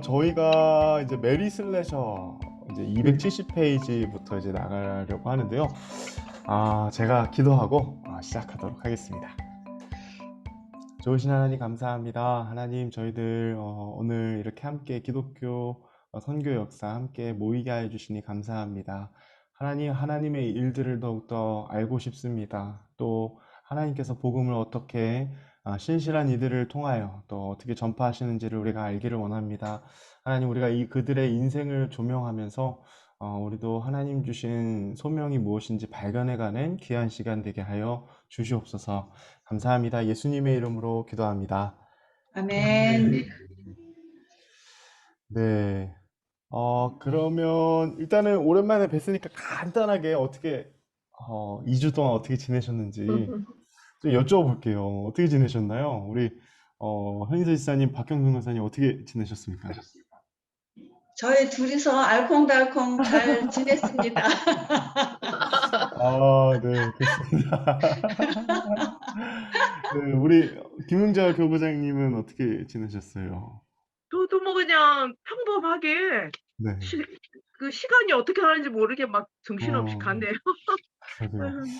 저희가 이제 메리 슬래셔 이제 270페이지부터 이제 나가려고 하는데요. 제가 기도하고 시작하도록 하겠습니다. 좋으신 하나님 감사합니다. 하나님 저희들 오늘 이렇게 함께 기독교 선교 역사 함께 모이게 해주시니 감사합니다. 하나님 하나님의 일들을 더욱더 알고 싶습니다. 또 하나님께서 복음을 어떻게 신실한 이들을 통하여 또 어떻게 전파하시는지를 우리가 알기를 원합니다. 하나님 우리가 그들의 인생을 조명하면서 우리도 하나님 주신 소명이 무엇인지 발견해가는 귀한 시간 되게 하여 주시옵소서. 감사합니다. 예수님의 이름으로 기도합니다. 아멘. 네. 그러면 일단은 오랜만에 뵀으니까 간단하게 어떻게 2주 동안 어떻게 지내셨는지 좀 여쭤볼게요. 어떻게 지내셨나요? 우리 현인서 지사님, 박형근 권사님 어떻게 지내셨습니까? 저희 둘이서 알콩달콩 잘 지냈습니다. 네, 좋습니다. 네, 우리 김용자 교부장님은 어떻게 지내셨어요? 저도 뭐 그냥 평범하게 네. 그 시간이 어떻게 가는지 모르게 막 정신없이 어, 가네요. 그러게요. 네.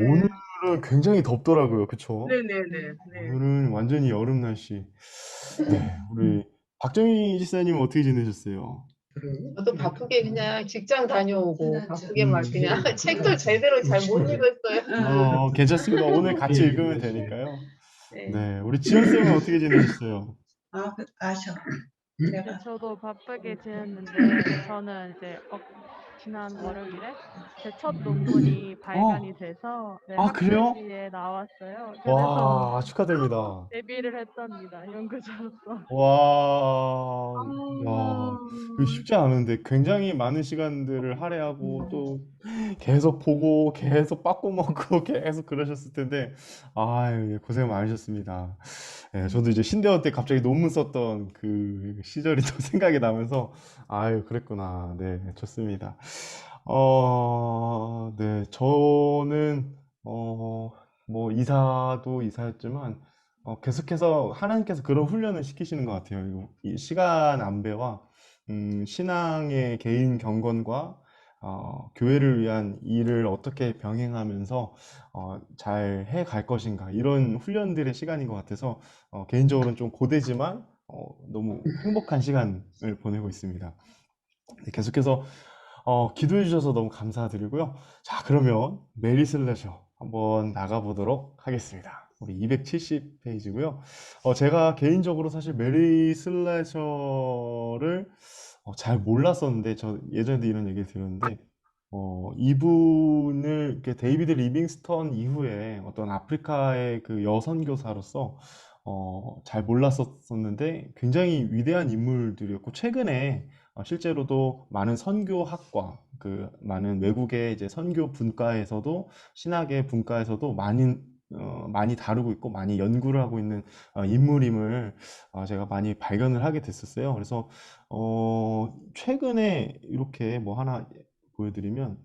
오늘은 굉장히 덥더라고요. 그쵸? 네네네. 네. 오늘은 완전히 여름 날씨. 네, 우리 박정희 지사님은 어떻게 지내셨어요? 저도 바쁘게 그냥 직장 다녀오고 지났죠. 바쁘게 막 그냥 책도 제대로 잘 못 읽었어요. 괜찮습니다. 오늘 같이 읽으면 되니까요. 네. 네, 우리 지연쌤은 어떻게 지내셨어요? 아셔. 네, 내가 저도 바쁘게 지냈는데 저는 이제 지난 월요일에 제 첫 논문이 발간이 돼서 네, 그래요? 학술지에 나왔어요. 그래서 와, 축하드립니다. 데뷔를 했답니다. 연구자로서. 와, 야, 이거 쉽지 않은데 굉장히 많은 시간들을 할애하고 또 계속 보고 계속 빠꾸 먹고 계속 그러셨을 텐데 아유, 예, 고생 많으셨습니다. 예, 저도 이제 신대원 때 갑자기 논문 썼던 그 시절이 또 생각이 나면서 아유, 그랬구나. 네, 좋습니다. 네, 저는 뭐 이사도 이사였지만 계속해서 하나님께서 그런 훈련을 시키시는 것 같아요. 이 시간 안배와 신앙의 개인 경건과 교회를 위한 일을 어떻게 병행하면서 잘 해 갈 것인가 이런 훈련들의 시간인 것 같아서 개인적으로는 좀 고되지만 너무 행복한 시간을 보내고 있습니다. 네, 계속해서 기도해 주셔서 너무 감사드리고요. 자, 그러면 메리 슬래셔 한번 나가보도록 하겠습니다. 우리 270페이지고요. 제가 개인적으로 사실 메리 슬래셔를 잘 몰랐었는데, 저 예전에도 이런 얘기를 들었는데, 이분을 이렇게 데이비드 리빙스턴 이후에 어떤 아프리카의 그 여선교사로서 잘 몰랐었는데 굉장히 위대한 인물들이었고 최근에 실제로도 많은 선교학과, 그 많은 외국의 이제 선교 분과에서도 신학의 분과에서도 많이 다루고 있고 많이 연구를 하고 있는 인물임을 제가 많이 발견을 하게 됐었어요. 그래서 최근에 이렇게 뭐 하나 보여드리면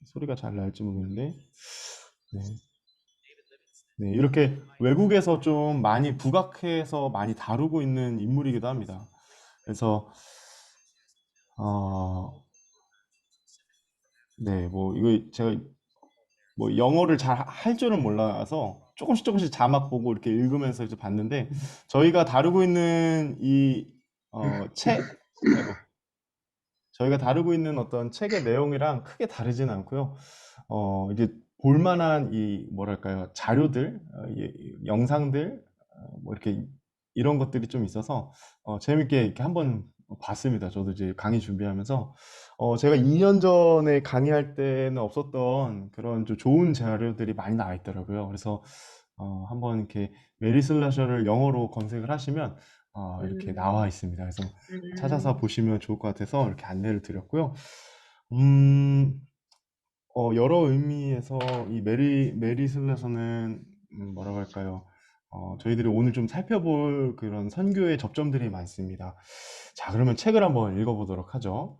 소리가 잘 날지 모르겠는데 네. 네, 이렇게 외국에서 좀 많이 부각해서 많이 다루고 있는 인물이기도 합니다. 그래서 어, 네, 뭐 이거 제가 뭐 영어를 잘 할 줄은 몰라서 조금씩 자막 보고 이렇게 읽으면서 이제 봤는데 저희가 다루고 있는 이 아이고, 저희가 다루고 있는 어떤 책의 내용이랑 크게 다르진 않고요. 이제 볼만한 이 뭐랄까요 자료들, 영상들, 뭐 이렇게 이런 것들이 좀 있어서 재밌게 이렇게 한번 봤습니다. 저도 이제 강의 준비하면서 제가 2년 전에 강의할 때는 없었던 그런 좀 좋은 자료들이 많이 나와 있더라고요. 그래서 한번 이렇게 메리 슬러셔를 영어로 검색을 하시면 이렇게 나와 있습니다. 그래서 찾아서 보시면 좋을 것 같아서 이렇게 안내를 드렸고요. 음, 여러 의미에서 이 메리 슬러셔는 뭐라고 할까요? 저희들이 오늘 좀 살펴볼 그런 선교의 접점들이 많습니다. 자, 그러면 책을 한번 읽어보도록 하죠.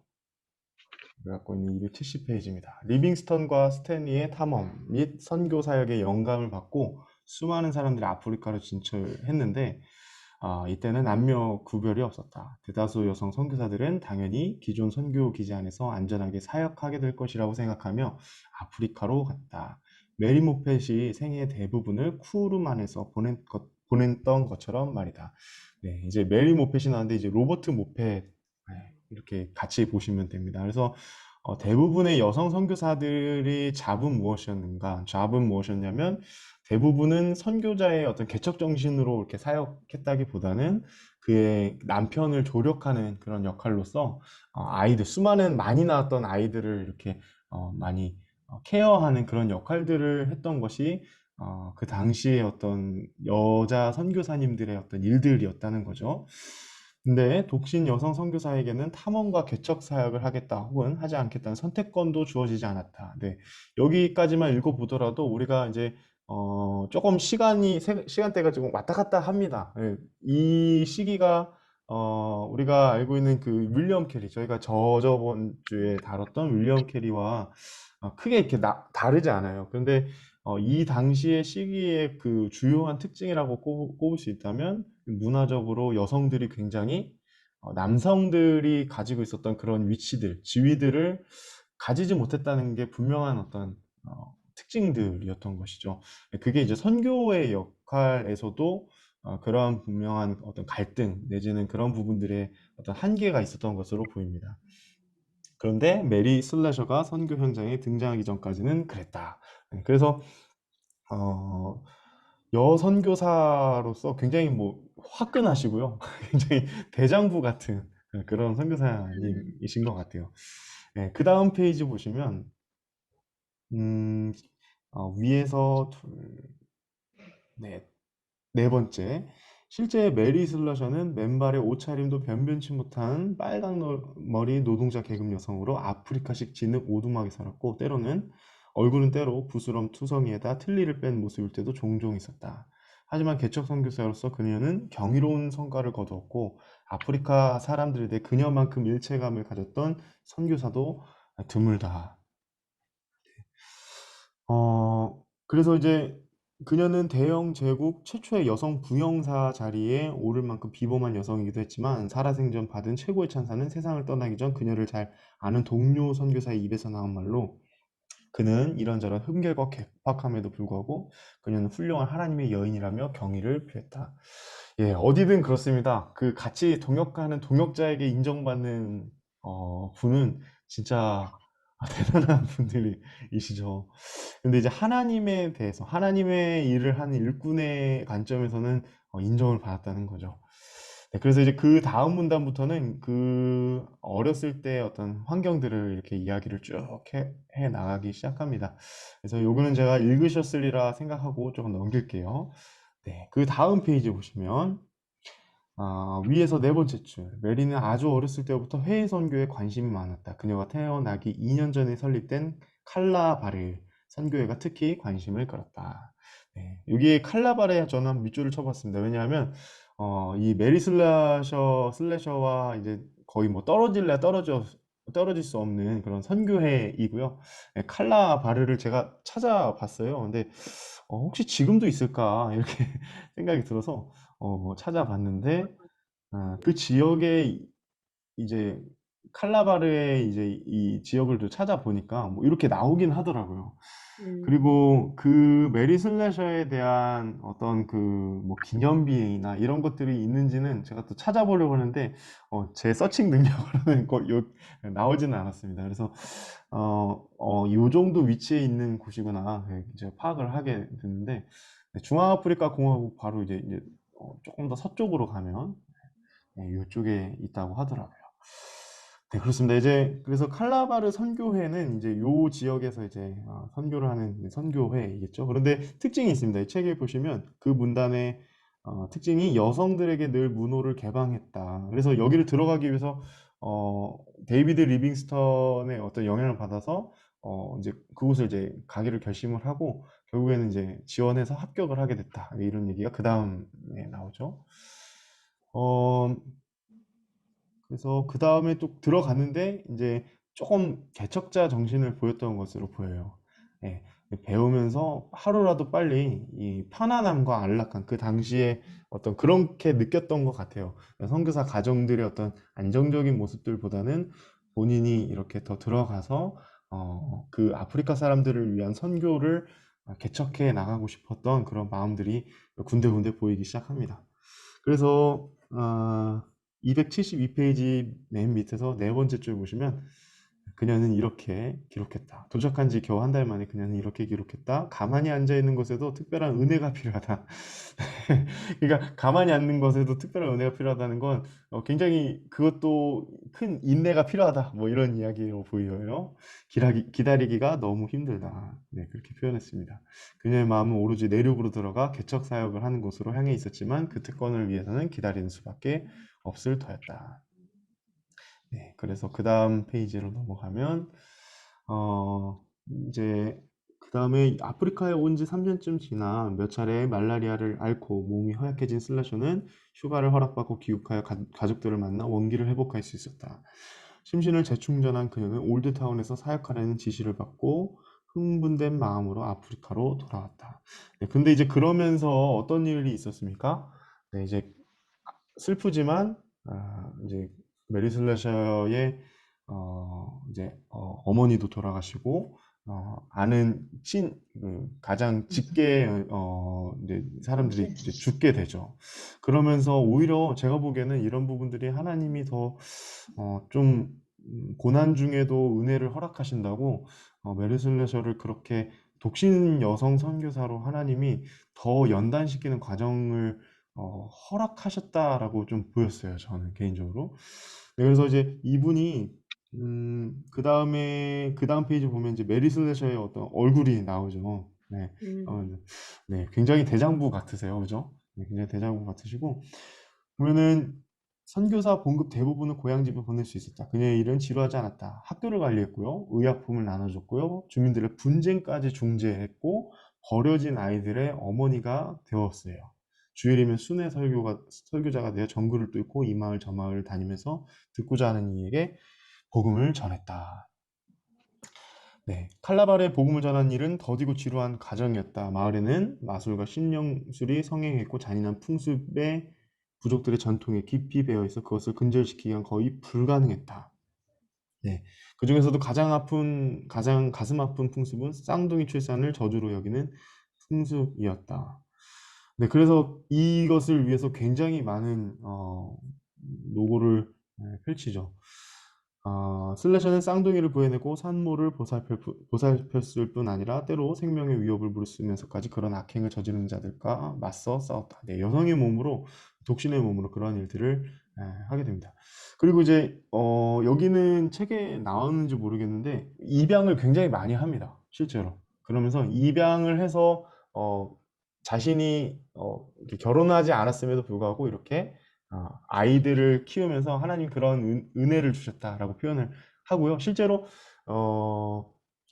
우리가 갖고 있는 270페이지입니다. 리빙스턴과 스탠리의 탐험 및 선교 사역의 영감을 받고 수많은 사람들이 아프리카로 진출했는데 이때는 남녀 구별이 없었다. 대다수 여성 선교사들은 당연히 기존 선교 기지 안에서 안전하게 사역하게 될 것이라고 생각하며 아프리카로 갔다. 메리 모펫이 생애 대부분을 쿠르 안에서 보냈던 것처럼 말이다. 네, 이제 메리 모펫이 나왔는데 이제 로버트 모펫 이렇게 같이 보시면 됩니다. 그래서 대부분의 여성 선교사들이 잡은 무엇이었는가? 잡은 무엇이었냐면 대부분은 선교자의 어떤 개척 정신으로 이렇게 사역했다기보다는 그의 남편을 조력하는 그런 역할로서 아이들 수많은 많이 낳았던 아이들을 이렇게 많이 케어하는 그런 역할들을 했던 것이 그 당시에 어떤 여자 선교사님들의 어떤 일들이었다는 거죠. 근데 독신 여성 선교사에게는 탐험과 개척 사역을 하겠다 혹은 하지 않겠다는 선택권도 주어지지 않았다. 네, 여기까지만 읽어보더라도 우리가 이제 조금 시간대가 지금 왔다 갔다 합니다. 예, 이 시기가 우리가 알고 있는 그 윌리엄 캐리, 저희가 저저번 주에 다뤘던 윌리엄 캐리와 크게 이렇게 다르지 않아요. 그런데 이 당시의 시기의 그 주요한 특징이라고 꼽을 수 있다면 문화적으로 여성들이 굉장히 남성들이 가지고 있었던 그런 위치들, 지위들을 가지지 못했다는 게 분명한 어떤 특징들이었던 것이죠. 그게 이제 선교의 역할에서도 그러한 분명한 어떤 갈등 내지는 그런 부분들의 어떤 한계가 있었던 것으로 보입니다. 그런데 메리 슬래셔가 선교 현장에 등장하기 전까지는 그랬다. 그래서 여선교사로서 굉장히 뭐 화끈하시고요. 굉장히 대장부 같은 그런 선교사님이신 것 같아요. 네, 그 다음 페이지 보시면 위에서 네 번째, 실제 메리 슬러셔는 맨발의 옷차림도 변변치 못한 빨강 머리 노동자 계급 여성으로 아프리카식 진흙 오두막에 살았고 얼굴은 때로 부스럼 투성이에다 틀니를 뺀 모습일 때도 종종 있었다. 하지만 개척 선교사로서 그녀는 경이로운 성과를 거두었고 아프리카 사람들에 대해 그녀만큼 일체감을 가졌던 선교사도 드물다. 그래서 이제 그녀는 대영 제국 최초의 여성 부영사 자리에 오를 만큼 비범한 여성이기도 했지만 살아생전 받은 최고의 찬사는 세상을 떠나기 전 그녀를 잘 아는 동료 선교사의 입에서 나온 말로 그는 이런저런 흠결과 괴팍함에도 불구하고 그녀는 훌륭한 하나님의 여인이라며 경의를 표했다. 예, 어디든 그렇습니다. 그 같이 동역하는 동역자에게 인정받는 분은 진짜 대단한 분들이시죠. 근데 이제 하나님에 대해서 하나님의 일을 하는 일꾼의 관점에서는 인정을 받았다는 거죠. 네, 그래서 이제 그 다음 문단부터는 그 어렸을 때 어떤 환경들을 이렇게 이야기를 쭉 해 나가기 시작합니다. 그래서 요거는 제가 읽으셨으리라 생각하고 조금 넘길게요. 네, 그 다음 페이지 보시면 위에서 네 번째 줄. 메리는 아주 어렸을 때부터 해외 선교에 관심이 많았다. 그녀가 태어나기 2년 전에 설립된 칼라바르 선교회가 특히 관심을 끌었다. 네, 여기 칼라바르에 저는 한번 밑줄을 쳐봤습니다. 왜냐하면 이 메리 슬래셔와 이제 거의 뭐 떨어질 수 없는 그런 선교회이고요. 네, 칼라바르를 제가 찾아봤어요. 근데 혹시 지금도 있을까 이렇게 생각이 들어서 뭐 찾아봤는데 그 지역에 이제 칼라바르의 이제 이 지역을 또 찾아보니까 뭐 이렇게 나오긴 하더라고요. 그리고 그 메리 슬래셔에 대한 어떤 그 뭐 기념비나 이런 것들이 있는지는 제가 또 찾아보려고 하는데 제 서칭 능력으로는 나오지는 않았습니다. 그래서 요 정도 위치에 있는 곳이구나 이제 파악을 하게 됐는데 중앙아프리카 공화국 바로 이제 조금 더 서쪽으로 가면 이쪽에 있다고 하더라고요. 네, 그렇습니다. 이제 그래서 칼라바르 선교회는 이제 요 지역에서 이제 선교를 하는 선교회이겠죠. 그런데 특징이 있습니다. 이 책에 보시면 그 문단의 특징이 여성들에게 늘 문호를 개방했다. 그래서 여기를 들어가기 위해서 데이비드 리빙스턴의 어떤 영향을 받아서 이제 그곳을 이제 가기를 결심을 하고 결국에는 이제 지원해서 합격을 하게 됐다. 이런 얘기가 그 다음에 나오죠. 그래서 그 다음에 또 들어갔는데 이제 조금 개척자 정신을 보였던 것으로 보여요. 예, 배우면서 하루라도 빨리 이 편안함과 안락함, 그 당시에 어떤 그렇게 느꼈던 것 같아요. 선교사 가정들의 어떤 안정적인 모습들보다는 본인이 이렇게 더 들어가서 그 아프리카 사람들을 위한 선교를 개척해 나가고 싶었던 그런 마음들이 군데군데 보이기 시작합니다. 그래서 272페이지 맨 밑에서 네 번째 줄 보시면 그녀는 이렇게 기록했다. 도착한 지 겨우 한 달 만에 그녀는 이렇게 기록했다. 가만히 앉아 있는 것에도 특별한 은혜가 필요하다. 그러니까 가만히 앉는 것에도 특별한 은혜가 필요하다는 건 굉장히 그것도 큰 인내가 필요하다. 뭐 이런 이야기로 보여요. 기다리기가 너무 힘들다. 네, 그렇게 표현했습니다. 그녀의 마음은 오로지 내륙으로 들어가 개척 사역을 하는 곳으로 향해 있었지만 그 특권을 위해서는 기다리는 수밖에 없을 터였다. 네, 그래서 그 다음 페이지로 넘어가면 이제 그 다음에 아프리카에 온 지 3년쯤 지나 몇 차례 말라리아를 앓고 몸이 허약해진 슬래셔는 휴가를 허락받고 귀국하여 가족들을 만나 원기를 회복할 수 있었다. 심신을 재충전한 그녀는 올드타운에서 사역하라는 지시를 받고 흥분된 마음으로 아프리카로 돌아왔다. 네, 근데 이제 그러면서 어떤 일이 있었습니까? 네, 이제 슬프지만 이제 메리 슬래셔의 이제 어머니도 돌아가시고 아는 가장 직계 이제 사람들이 이제 죽게 되죠. 그러면서 오히려 제가 보기에는 이런 부분들이 하나님이 더 좀 고난 중에도 은혜를 허락하신다고 메리 슬래셔를 그렇게 독신 여성 선교사로 하나님이 더 연단시키는 과정을 허락하셨다라고 좀 보였어요. 저는 개인적으로. 네, 그래서 이제 이분이 그 다음 페이지 보면 이제 메리 슬래셔의 어떤 얼굴이 나오죠. 네, 네, 굉장히 대장부 같으세요, 그죠? 네, 굉장히 대장부 같으시고 보면은 선교사 봉급 대부분을 고향 집에 보낼 수 있었다. 그녀의 일은 지루하지 않았다. 학교를 관리했고요, 의약품을 나눠줬고요, 주민들의 분쟁까지 중재했고 버려진 아이들의 어머니가 되었어요. 주일이면 순회 설교자가 되어 정글을 뚫고 이 마을 저 마을 다니면서 듣고자 하는 이에게 복음을 전했다. 네, 칼라발에 복음을 전한 일은 더디고 지루한 가정이었다. 마을에는 마술과 신령술이 성행했고 잔인한 풍습에 부족들의 전통에 깊이 배어 있어 그것을 근절시키기가 거의 불가능했다. 네, 그 중에서도 가장 가슴 아픈 풍습은 쌍둥이 출산을 저주로 여기는 풍습이었다. 네, 그래서 이것을 위해서 굉장히 많은 노고를 펼치죠. 슬래셔는 쌍둥이를 구해내고 산모를 보살폈을 뿐 아니라 때로 생명의 위협을 무릅쓰면서까지 그런 악행을 저지르는 자들과 맞서 싸웠다. 네, 여성의 몸으로, 독신의 몸으로 그런 일들을 하게 됩니다. 그리고 이제 여기는 책에 나왔는지 모르겠는데 입양을 굉장히 많이 합니다. 실제로. 그러면서 입양을 해서 자신이 이렇게 결혼하지 않았음에도 불구하고 이렇게 아이들을 키우면서 하나님 그런 은혜를 주셨다라고 표현을 하고요. 실제로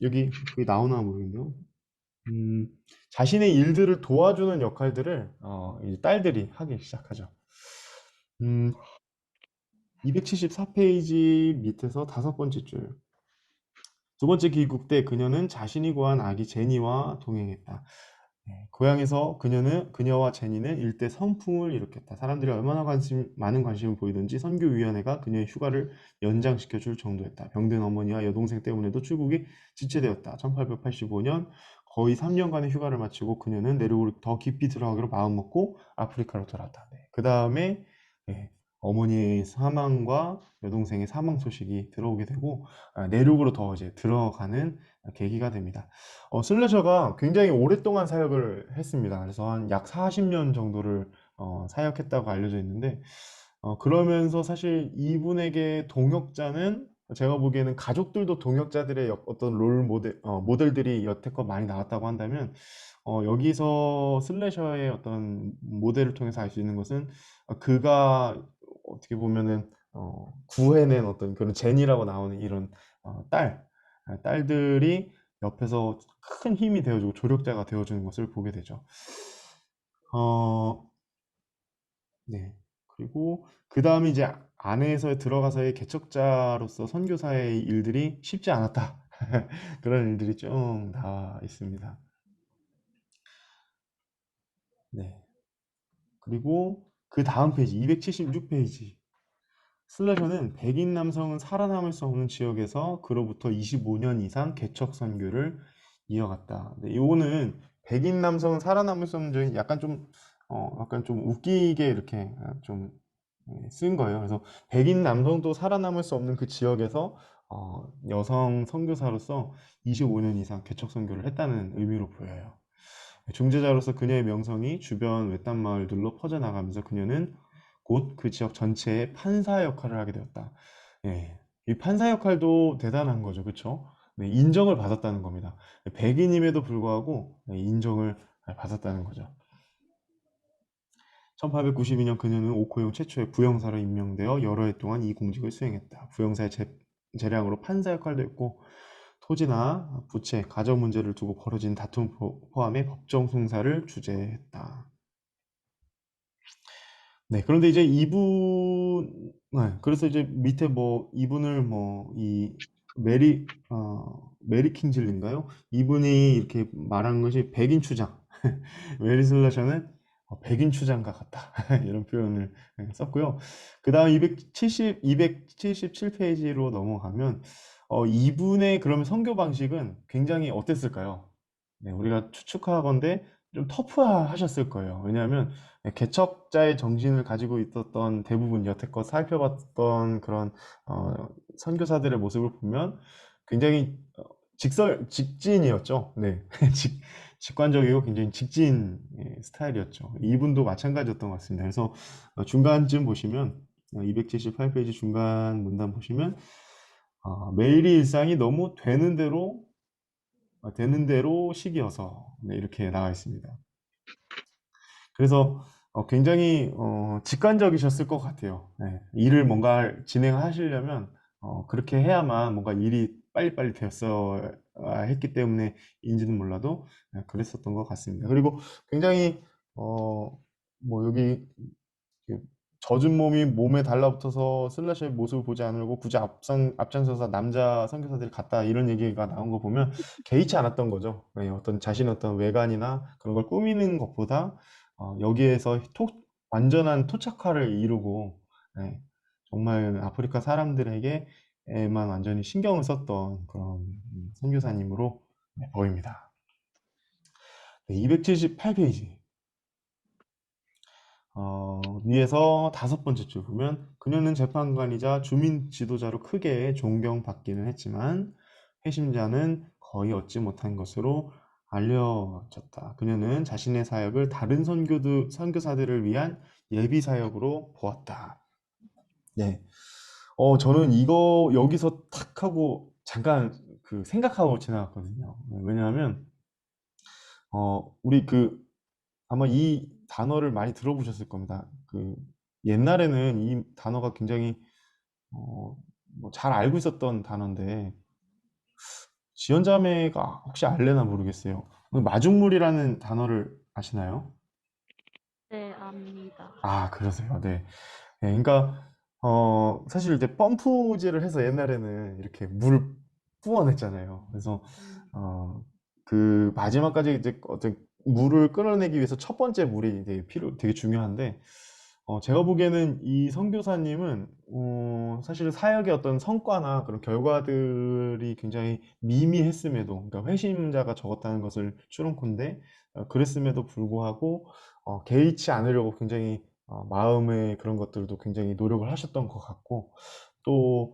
여기 나오나 모르겠네요. 자신의 일들을 도와주는 역할들을 이제 딸들이 하기 시작하죠. 274페이지 밑에서 5번째 줄. 두 번째 귀국 때 그녀는 자신이 구한 아기 제니와 동행했다. 네, 고향에서 그녀와 제니는 일대 선풍을 일으켰다. 사람들이 얼마나 많은 관심을 보이든지 선교위원회가 그녀의 휴가를 연장시켜 줄 정도였다. 병든 어머니와 여동생 때문에도 출국이 지체되었다. 1885년 거의 3년간의 휴가를 마치고 그녀는 내륙으로 더 깊이 들어가기로 마음먹고 아프리카로 돌아왔다. 네, 그 다음에 어머니의 사망과 여동생의 사망 소식이 들어오게 되고 내륙으로 더 이제 들어가는 계기가 됩니다. 슬래셔가 굉장히 오랫동안 사역을 했습니다. 그래서 한 약 40년 정도를 사역했다고 알려져 있는데 그러면서 사실 이분에게 동역자는 제가 보기에는 가족들도 동역자들의 어떤 모델들이 여태껏 많이 나왔다고 한다면 여기서 슬래셔의 어떤 모델을 통해서 알 수 있는 것은 그가 어떻게 보면은 구해낸 어떤 그런 제니라고 나오는 이런 딸들이 옆에서 큰 힘이 되어주고 조력자가 되어주는 것을 보게 되죠. 네. 그리고 그 다음에 이제 안에서 들어가서의 개척자로서 선교사의 일들이 쉽지 않았다. 그런 일들이 쭉 나와 있습니다. 네. 그리고 그 다음 페이지 276페이지 슬래셔는 백인 남성은 살아남을 수 없는 지역에서 그로부터 25년 이상 개척 선교를 이어갔다. 네, 이거는 백인 남성은 살아남을 수 없는 지역이 약간 좀 웃기게 이렇게 쓴 거예요. 그래서 백인 남성도 살아남을 수 없는 그 지역에서 여성 선교사로서 25년 이상 개척 선교를 했다는 의미로 보여요. 중재자로서 그녀의 명성이 주변 외딴 마을들로 퍼져나가면서 그녀는 곧 그 지역 전체의 판사 역할을 하게 되었다. 예, 이 판사 역할도 대단한 거죠, 그렇죠? 네, 인정을 받았다는 겁니다. 백인임에도 불구하고 인정을 받았다는 거죠. 1892년 그녀는 오코용 최초의 부영사로 임명되어 여러 해 동안 이 공직을 수행했다. 부영사의 재량으로 판사 역할도 했고 토지나 부채, 가정 문제를 두고 벌어진 다툼 포함해 법정 송사를 주재했다. 네, 그런데 이제 그래서 이제 밑에 뭐 이분을 뭐 이 메리 킹즐인가요? 이분이 이렇게 말한 것이 백인 추장, 메리 슬러셔는 백인 추장과 같다 이런 표현을 썼고요. 그 다음 277페이지로 넘어가면 이분의 그러면 선교 방식은 굉장히 어땠을까요? 네, 우리가 추측하건대 좀 터프하셨을 거예요. 왜냐하면 개척자의 정신을 가지고 있었던 대부분 여태껏 살펴봤던 그런 선교사들의 모습을 보면 굉장히 직진이었죠. 네, 직관적이고 굉장히 직진 스타일이었죠. 이분도 마찬가지였던 것 같습니다. 그래서 중간쯤 보시면 278페이지 중간 문단 보시면 매일의 일상이 너무 되는 대로 식이어서 네, 이렇게 나와 있습니다. 그래서 굉장히 직관적이셨을 것 같아요. 네, 일을 뭔가 진행하시려면 그렇게 해야만 뭔가 일이 빨리빨리 되었어야 했기 때문에인지는 몰라도 그랬었던 것 같습니다. 그리고 굉장히 뭐 여기 젖은 몸이 몸에 달라붙어서 슬래셔의 모습을 보지 않으려고 굳이 앞장서서 남자 선교사들이 갔다 이런 얘기가 나온 거 보면 개의치 않았던 거죠. 네, 어떤 자신의 어떤 외관이나 그런 걸 꾸미는 것보다 여기에서 완전한 토착화를 이루고 네, 정말 아프리카 사람들에게만 완전히 신경을 썼던 그런 선교사님으로 보입니다. 네, 278페이지 위에서 5번째 줄 보면 그녀는 재판관이자 주민 지도자로 크게 존경받기는 했지만 회심자는 거의 얻지 못한 것으로 알려졌다. 그녀는 자신의 사역을 다른 선교사들을 위한 예비 사역으로 보았다. 네. 저는 이거 여기서 탁 하고 잠깐 생각하고 지나갔거든요. 왜냐하면 우리 아마 이 단어를 많이 들어보셨을 겁니다. 옛날에는 이 단어가 굉장히 뭐잘 알고 있었던 단어인데 지연자매가 혹시 알려나 모르겠어요. 마중물이라는 단어를 아시나요? 네, 압니다. 아, 그러세요. 네. 네, 그러니까 사실 이제 펌프질을 해서 옛날에는 이렇게 물을 부어냈잖아요. 그래서 그 마지막까지 이제 어떤 물을 끌어내기 위해서 첫 번째 물이 되게 중요한데 제가 보기에는 이 선교사님은 사실 사역의 어떤 성과나 그런 결과들이 굉장히 미미했음에도 그러니까 회심자가 적었다는 것을 추론컨대 그랬음에도 불구하고 개의치 않으려고 굉장히 마음의 그런 것들도 굉장히 노력을 하셨던 것 같고 또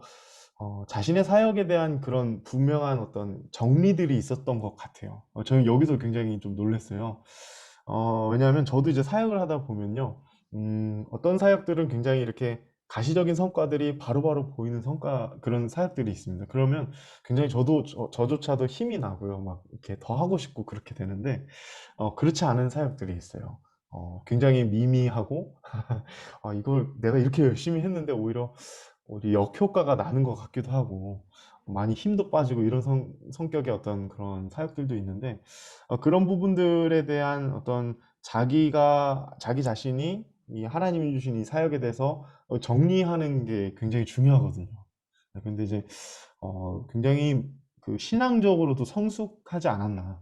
자신의 사역에 대한 그런 분명한 어떤 정리들이 있었던 것 같아요. 저는 여기서 굉장히 좀 놀랐어요. 왜냐하면 저도 이제 사역을 하다 보면요. 어떤 사역들은 굉장히 이렇게 가시적인 성과들이 바로바로 보이는 그런 사역들이 있습니다. 그러면 굉장히 저조차도 힘이 나고요. 막 이렇게 더 하고 싶고 그렇게 되는데, 그렇지 않은 사역들이 있어요. 굉장히 미미하고, 이걸 내가 이렇게 열심히 했는데 오히려 어디 역효과가 나는 것 같기도 하고, 많이 힘도 빠지고 이런 성격의 어떤 그런 사역들도 있는데, 그런 부분들에 대한 어떤 자기 자신이 이 하나님이 주신 이 사역에 대해서 정리하는 게 굉장히 중요하거든요. 근데 이제 굉장히 그 신앙적으로도 성숙하지 않았나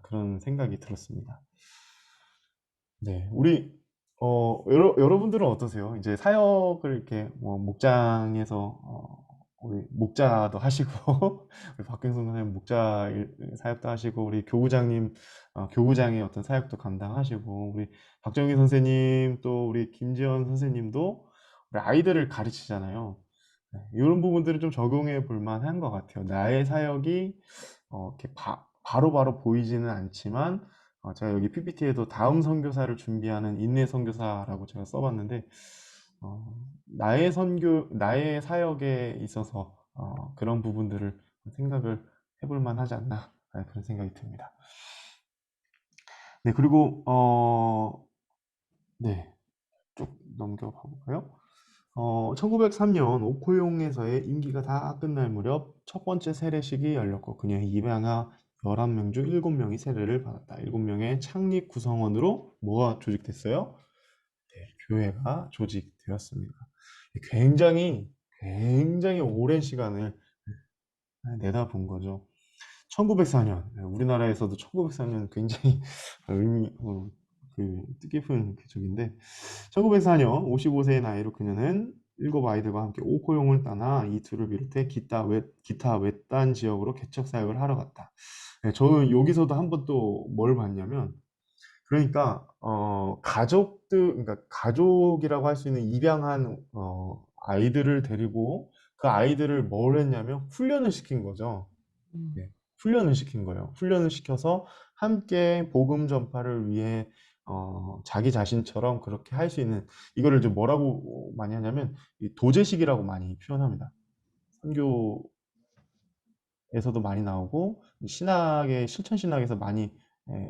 그런 생각이 들었습니다. 네, 우리 여러분들은 어떠세요? 이제 사역을 이렇게 뭐 목장에서 우리 목자도 하시고 우리 박경선 선생님 목자 사역도 하시고 우리 교구장님 교구장의 어떤 사역도 감당하시고 우리 박정희 선생님 또 우리 김지연 선생님도 우리 아이들을 가르치잖아요. 네, 이런 부분들은 좀 적용해 볼 만한 것 같아요. 나의 사역이 이렇게 바로바로 보이지는 않지만 제가 여기 PPT에도 다음 선교사를 준비하는 인내 선교사라고 제가 써봤는데 나의 사역에 있어서 그런 부분들을 생각을 해볼 만하지 않나 그런 생각이 듭니다. 네, 그리고 네, 쭉 넘겨가 볼까요? 1903년 오코용에서의 임기가 다 끝날 무렵 첫 번째 세례식이 열렸고 그녀의 입양아 11명 중 7명이 세례를 받았다. 7명의 창립 구성원으로 뭐가 조직됐어요? 네, 교회가 조직되었습니다. 굉장히 오랜 시간을 내다본 거죠. 1904년, 우리나라에서도 1904년 굉장히 뜻깊은 기적인데 1904년 55세의 나이로 그녀는 7아이들과 함께 오코용을 떠나 이 둘을 비롯해 기타 외딴 지역으로 개척 사역을 하러 갔다. 네, 저는 여기서도 한번 또 뭘 봤냐면 그러니까 그러니까 가족이라고 할 수 있는 입양한 아이들을 데리고 그 아이들을 뭘 했냐면 훈련을 시킨 거죠. 네, 훈련을 시킨 거예요. 훈련을 시켜서 함께 복음 전파를 위해 자기 자신처럼 그렇게 할 수 있는 이거를 좀 뭐라고 많이 하냐면 이 도제식이라고 많이 표현합니다. 선교에서도 많이 나오고 신학의 실천 신학에서 많이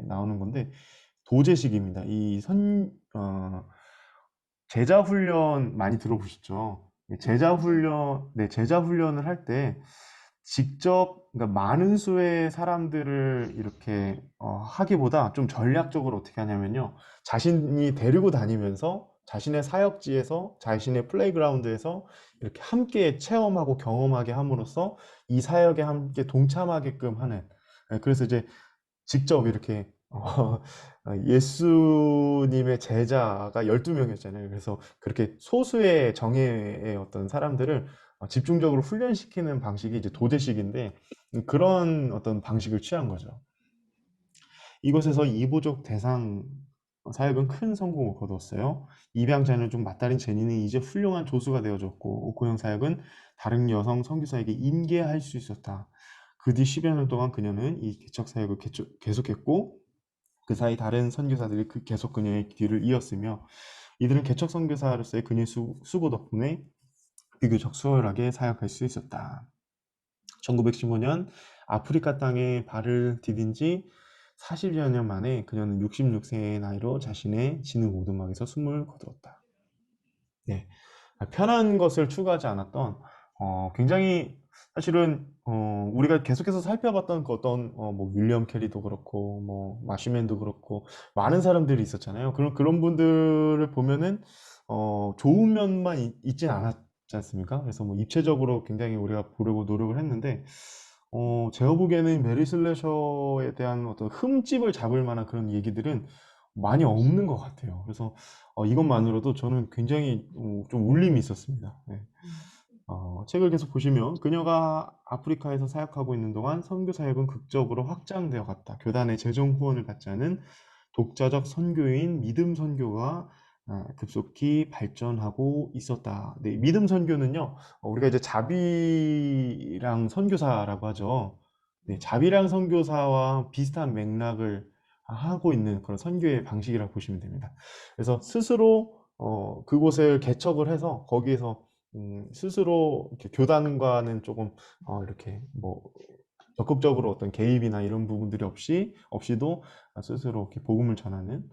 나오는 건데 도제식입니다. 제자 훈련 많이 들어보셨죠? 제자 훈련을 할 때 직접 그러니까 많은 수의 사람들을 이렇게 하기보다 좀 전략적으로 어떻게 하냐면요. 자신이 데리고 다니면서 자신의 사역지에서 자신의 플레이그라운드에서 이렇게 함께 체험하고 경험하게 함으로써 이 사역에 함께 동참하게끔 하는 그래서 이제 직접 이렇게 예수님의 제자가 12명이었잖아요. 그래서 그렇게 소수의 정예의 어떤 사람들을 집중적으로 훈련시키는 방식이 이제 도제식인데 그런 어떤 방식을 취한 거죠. 이곳에서 이부족 대상 사역은 큰 성공을 거두었어요. 입양 자녀중 맞다린 제니는 이제 훌륭한 조수가 되어줬고 오코형 사역은 다른 여성 선교사에게 임계할 수 있었다. 그 뒤 10여 년 동안 그녀는 이 개척 사역을 계속했고 그 사이 다른 선교사들이 계속 그녀의 뒤를 이었으며 이들은 개척 선교사로서의 그녀의 수고 덕분에 비교적 수월하게 사역할 수 있었다. 1915년 아프리카 땅에 발을 디딘 지 40여 년 만에 그녀는 66세의 나이로 자신의 진흙 오두막에서 숨을 거두었다. 네, 편한 것을 추구하지 않았던 굉장히 사실은 우리가 계속해서 살펴봤던 그 어떤 뭐 윌리엄 캐리도 그렇고 뭐 마시맨도 그렇고 많은 사람들이 있었잖아요. 그런 분들을 보면은 좋은 면만 있진 않았지 않습니까? 그래서 뭐 입체적으로 굉장히 우리가 보려고 노력을 했는데 제가 보기에는 메리 슬래셔에 대한 어떤 흠집을 잡을 만한 그런 얘기들은 많이 없는 것 같아요. 그래서 이것만으로도 저는 굉장히 좀 울림이 있었습니다. 네. 책을 계속 보시면 그녀가 아프리카에서 사역하고 있는 동안 선교 사역은 극적으로 확장되어 갔다. 교단의 재정 후원을 받지 않은 독자적 선교인 믿음 선교가 급속히 발전하고 있었다. 네, 믿음 선교는요, 우리가 이제 자비랑 선교사라고 하죠. 네, 자비랑 선교사와 비슷한 맥락을 하고 있는 그런 선교의 방식이라고 보시면 됩니다. 그래서 스스로 그곳을 개척을 해서 거기에서 스스로 이렇게 교단과는 조금 이렇게 뭐 적극적으로 어떤 개입이나 이런 부분들이 없이도 스스로 이렇게 복음을 전하는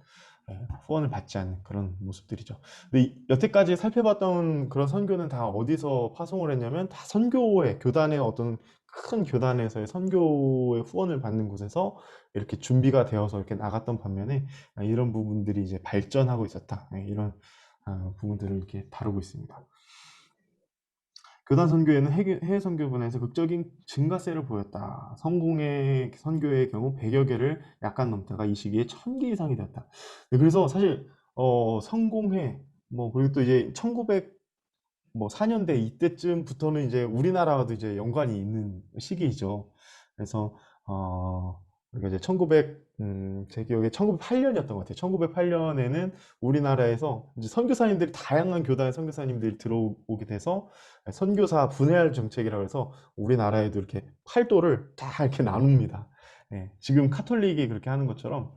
후원을 받지 않는 그런 모습들이죠. 근데 여태까지 살펴봤던 그런 선교는 다 어디서 파송을 했냐면 다 선교회, 교단의 어떤 큰 교단에서의 선교의 후원을 받는 곳에서 이렇게 준비가 되어서 이렇게 나갔던 반면에 이런 부분들이 이제 발전하고 있었다. 이런 부분들을 이렇게 다루고 있습니다. 교단 선교에는 해외 선교분야에서 극적인 증가세를 보였다. 성공의 선교의 경우 100여 개를 약간 넘다가 이 시기에 1000개 이상이 되었다. 네, 그래서 사실 성공회 뭐 그리고 또 이제 1904년대 이때쯤부터는 이제 우리나라와도 이제 연관이 있는 시기이죠. 그래서 우리가 이제 제 기억에 1908년이었던 것 같아요. 1908년에는 우리나라에서 이제 선교사님들이 다양한 교단의 선교사님들이 들어오게 돼서 선교사 분할 정책이라고 해서 우리나라에도 이렇게 팔도를 다 이렇게 나눕니다. 예, 지금 카톨릭이 그렇게 하는 것처럼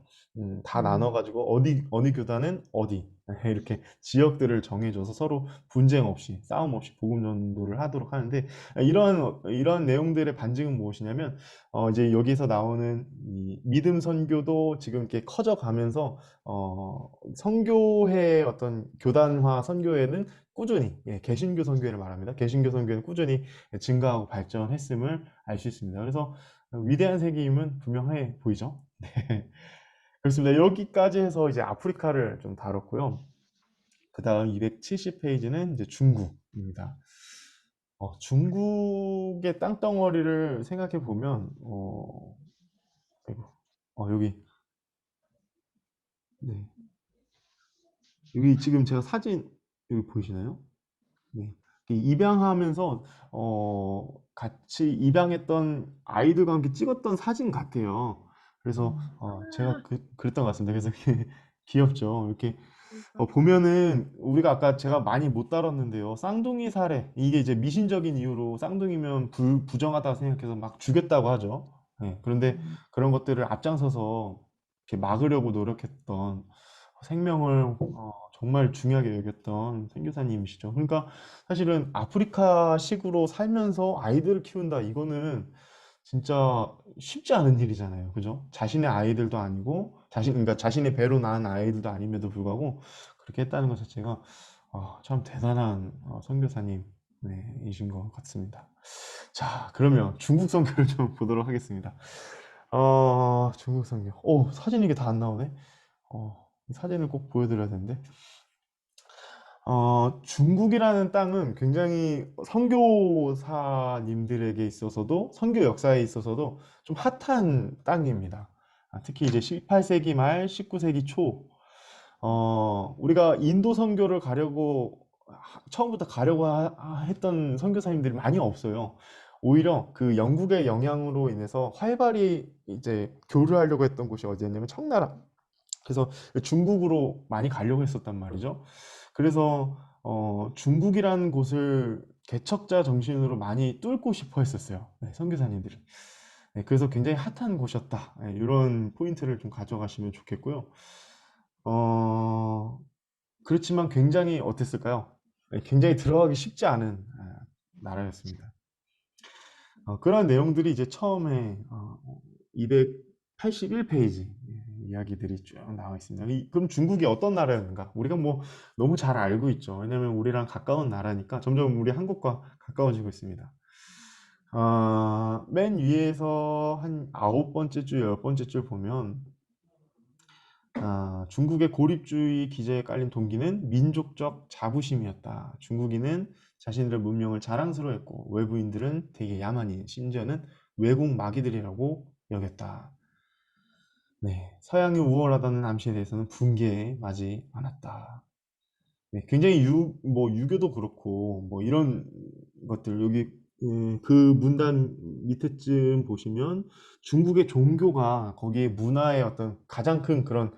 다 나눠가지고 어느 교단은 어디 이렇게 지역들을 정해줘서 서로 분쟁 없이 싸움 없이 복음 전도를 하도록 하는데 이런 내용들의 반증은 무엇이냐면 이제 여기서 나오는 이 믿음 선교도 지금 이렇게 커져가면서 선교회 어떤 교단화 선교회는 꾸준히 개신교 선교회를 말합니다. 개신교 선교회는 꾸준히 증가하고 발전했음을 알 수 있습니다. 그래서 위대한 세계임은 분명해 보이죠. 네. 그렇습니다. 여기까지 해서 이제 아프리카를 좀 다뤘고요. 그 다음 270페이지는 이제 중국입니다. 중국의 땅덩어리를 생각해 보면, 여기, 네. 여기 지금 제가 사진, 여기 보이시나요? 네. 입양하면서, 같이 입양했던 아이들과 함께 찍었던 사진 같아요. 그래서, 제가 그랬던 것 같습니다. 그래서 귀엽죠. 이렇게 보면은 우리가 아까 제가 많이 못 다뤘는데요. 쌍둥이 살해 이게 이제 미신적인 이유로 쌍둥이면 부정하다고 생각해서 막 죽였다고 하죠. 네, 그런데 그런 것들을 앞장서서 이렇게 막으려고 노력했던 생명을 정말 중요하게 여겼던 선교사님이시죠. 그러니까 사실은 아프리카식으로 살면서 아이들을 키운다 이거는 진짜 쉽지 않은 일이잖아요. 그죠? 자신의 아이들도 아니고 그러니까 자신의 배로 낳은 아이들도 아님에도 불구하고 그렇게 했다는 것 자체가 참 대단한 선교사님 이신 것 같습니다. 자, 그러면 중국 선교를 좀 보도록 하겠습니다. 중국 선교. 사진이 이게 다 안 나오네. 이 사진을 꼭 보여드려야 되는데. 중국이라는 땅은 굉장히 선교사님들에게 있어서도 선교 역사에 있어서도 좀 핫한 땅입니다. 특히 이제 18세기 말 19세기 초 우리가 인도 선교를 처음부터 가려고 했던 선교사님들이 많이 없어요. 오히려 그 영국의 영향으로 인해서 활발히 이제 교류하려고 했던 곳이 어디였냐면 청나라. 그래서 중국으로 많이 가려고 했었단 말이죠. 그래서 중국이라는 곳을 개척자 정신으로 많이 뚫고 싶어 했었어요. 네, 선교사님들이. 네, 그래서 굉장히 핫한 곳이었다. 네, 이런 포인트를 좀 가져가시면 좋겠고요. 그렇지만 굉장히 어땠을까요? 네, 굉장히 들어가기 쉽지 않은 나라였습니다. 그런 내용들이 이제 처음에 281페이지 이야기들이 쭉 나와 있습니다. 그럼 중국이 어떤 나라였는가? 우리가 뭐 너무 잘 알고 있죠. 왜냐면 우리랑 가까운 나라니까 점점 우리 한국과 가까워지고 있습니다. 맨 위에서 한 9번째 줄, 10번째 줄 보면 중국의 고립주의 기저에 깔린 동기는 민족적 자부심이었다. 중국인은 자신들의 문명을 자랑스러워했고 외부인들은 되게 야만인, 심지어는 외국 마귀들이라고 여겼다. 네, 서양이 우월하다는 암시에 대해서는 분개하지 않았다. 네, 굉장히 유교도 그렇고 뭐 이런 것들 여기 그 문단 밑에쯤 보시면 중국의 종교가 거기에 문화의 어떤 가장 큰 그런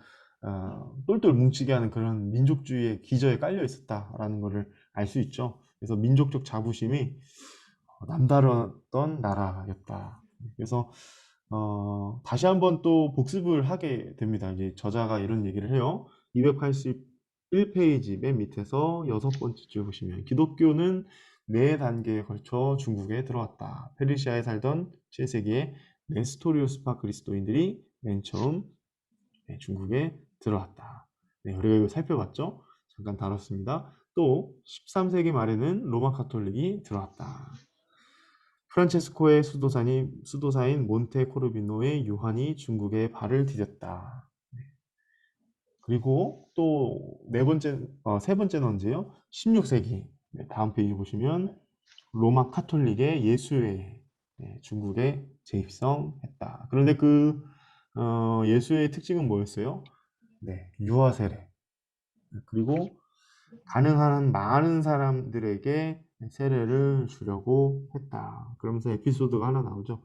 똘똘 뭉치게 하는 그런 민족주의의 기저에 깔려 있었다라는 것을 알 수 있죠. 그래서 민족적 자부심이 남다르던 나라였다. 그래서 다시 한번 또 복습을 하게 됩니다. 이제 저자가 이런 얘기를 해요. 281페이지 맨 밑에서 6번째 줄 보시면 기독교는 4단계에 걸쳐 중국에 들어왔다. 페르시아에 살던 7세기에 네스토리우스파 그리스도인들이 맨 처음 중국에 들어왔다. 네, 우리가 이거 살펴봤죠? 잠깐 다뤘습니다. 또 13세기 말에는 로마 카톨릭이 들어왔다. 프란체스코의 수도사인 몬테 코르비노의 요한이 중국에 발을 디뎠다. 그리고 또 세 번째는 언제요? 16세기. 다음 페이지 보시면 로마 카톨릭의 예수회 중국에 재입성했다. 그런데 그 예수회의 특징은 뭐였어요? 네, 유아 세례. 그리고 가능한 많은 사람들에게 세례를 주려고 했다. 그러면서 에피소드가 하나 나오죠.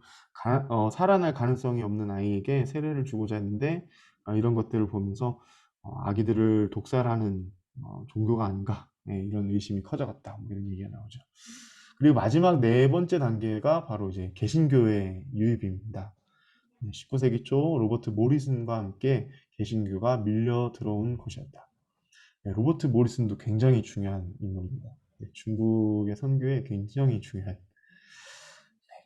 살아날 가능성이 없는 아이에게 세례를 주고자 했는데 이런 것들을 보면서 아기들을 독살하는 종교가 아닌가 이런 의심이 커져갔다. 뭐 이런 얘기가 나오죠. 그리고 마지막 네 번째 단계가 바로 이제 개신교의 유입입니다. 19세기 초 로버트 모리슨과 함께 개신교가 밀려 들어온 곳이었다. 로버트 모리슨도 굉장히 중요한 인물입니다. 중국의 선교에 굉장히 중요한.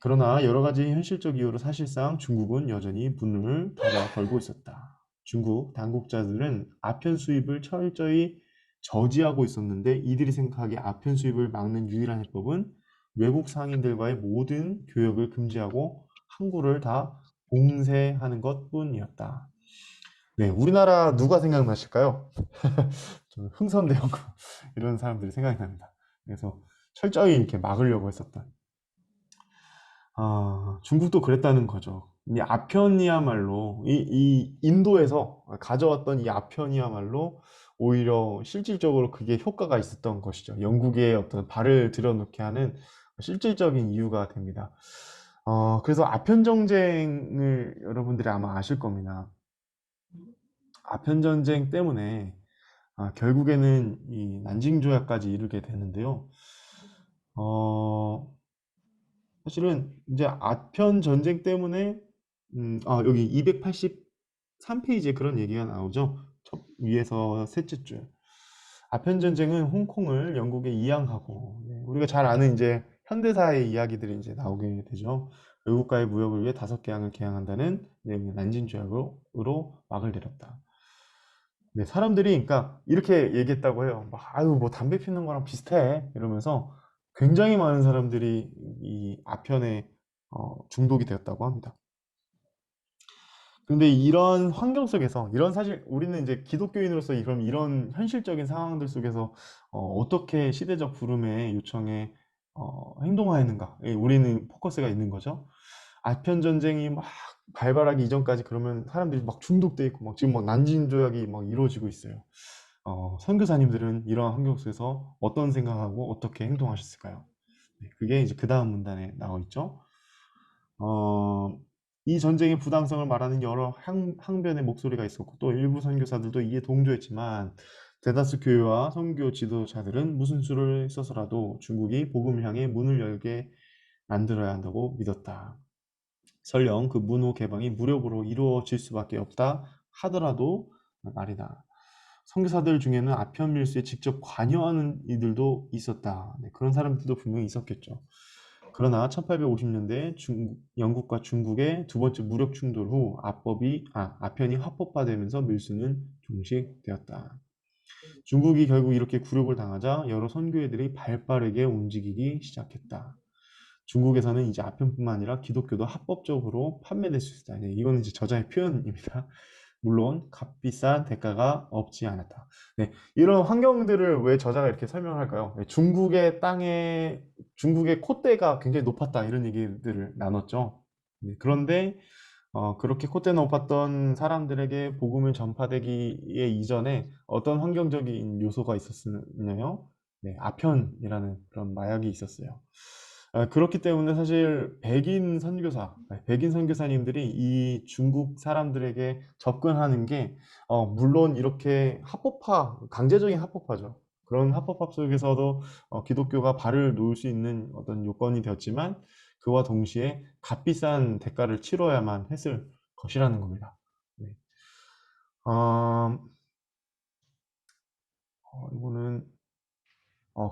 그러나 여러 가지 현실적 이유로 사실상 중국은 여전히 문을 닫아 걸고 있었다. 중국 당국자들은 아편 수입을 철저히 저지하고 있었는데 이들이 생각하기에 아편 수입을 막는 유일한 해법은 외국 상인들과의 모든 교역을 금지하고 항구를 다 봉쇄하는 것뿐이었다. 네, 우리나라 누가 생각나실까요? 좀 흥선대원군 이런 사람들이 생각이 납니다. 그래서 철저히 이렇게 막으려고 했었던. 중국도 그랬다는 거죠. 이 아편이야말로 이 인도에서 가져왔던 이 아편이야말로 오히려 실질적으로 그게 효과가 있었던 것이죠. 영국에 어떤 발을 들여놓게 하는 실질적인 이유가 됩니다. 그래서 아편 전쟁을 여러분들이 아마 아실 겁니다. 아편 전쟁 때문에 결국에는 이 난징 조약까지 이르게 되는데요. 사실은 이제 아편 전쟁 때문에 여기 283페이지에 그런 얘기가 나오죠. 위에서 셋째 줄. 아편 전쟁은 홍콩을 영국에 이양하고 우리가 잘 아는 이제 현대사의 이야기들이 이제 나오게 되죠. 외국과의 무역을 위해 5개항을 개항한다는 내용의 난징 조약으로 막을 내렸다. 네, 사람들이 그러니까 이렇게 얘기했다고 해요. 아유, 뭐 담배 피우는 거랑 비슷해 이러면서 굉장히 많은 사람들이 이 아편에 중독이 되었다고 합니다. 근데 이런 환경 속에서 사실 우리는 이제 기독교인으로서 이런 현실적인 상황들 속에서 어떻게 시대적 부름의 요청에 행동하였는가? 우리는 포커스가 있는 거죠. 아편 전쟁이 막 발발하기 이전까지 그러면 사람들이 막 중독돼 있고 막 지금 막 난징 조약이 막 이루어지고 있어요. 선교사님들은 이러한 환경 속에서 어떤 생각하고 어떻게 행동하셨을까요? 네, 그게 이제 그 다음 문단에 나와 있죠. 이 전쟁의 부당성을 말하는 여러 항변의 목소리가 있었고 또 일부 선교사들도 이에 동조했지만 대다수 교회와 선교 지도자들은 무슨 수를 써서라도 중국이 복음을 향해 문을 열게 만들어야 한다고 믿었다. 설령 그 문호 개방이 무력으로 이루어질 수밖에 없다 하더라도 말이다. 선교사들 중에는 아편 밀수에 직접 관여하는 이들도 있었다. 네, 그런 사람들도 분명히 있었겠죠. 그러나 1850년대 영국과 중국의 두 번째 무력 충돌 후 아편이 합법화되면서 밀수는 종식되었다. 중국이 결국 이렇게 굴욕을 당하자 여러 선교회들이 발빠르게 움직이기 시작했다. 중국에서는 이제 아편뿐만 아니라 기독교도 합법적으로 판매될 수 있다. 네, 이거는 이제 저자의 표현입니다. 물론 값비싼 대가가 없지 않았다. 네, 이런 환경들을 왜 저자가 이렇게 설명할까요? 네, 중국의 콧대가 굉장히 높았다 이런 얘기들을 나눴죠. 네, 그런데 그렇게 콧대 높았던 사람들에게 복음을 전파되기에 이전에 어떤 환경적인 요소가 있었느냐요? 네, 아편이라는 그런 마약이 있었어요. 그렇기 때문에 사실 백인 선교사님들이 이 중국 사람들에게 접근하는 게 물론 이렇게 강제적인 합법화죠. 그런 합법화 속에서도 기독교가 발을 놓을 수 있는 어떤 요건이 되었지만 그와 동시에 값비싼 대가를 치러야만 했을 것이라는 겁니다. 네. 이거는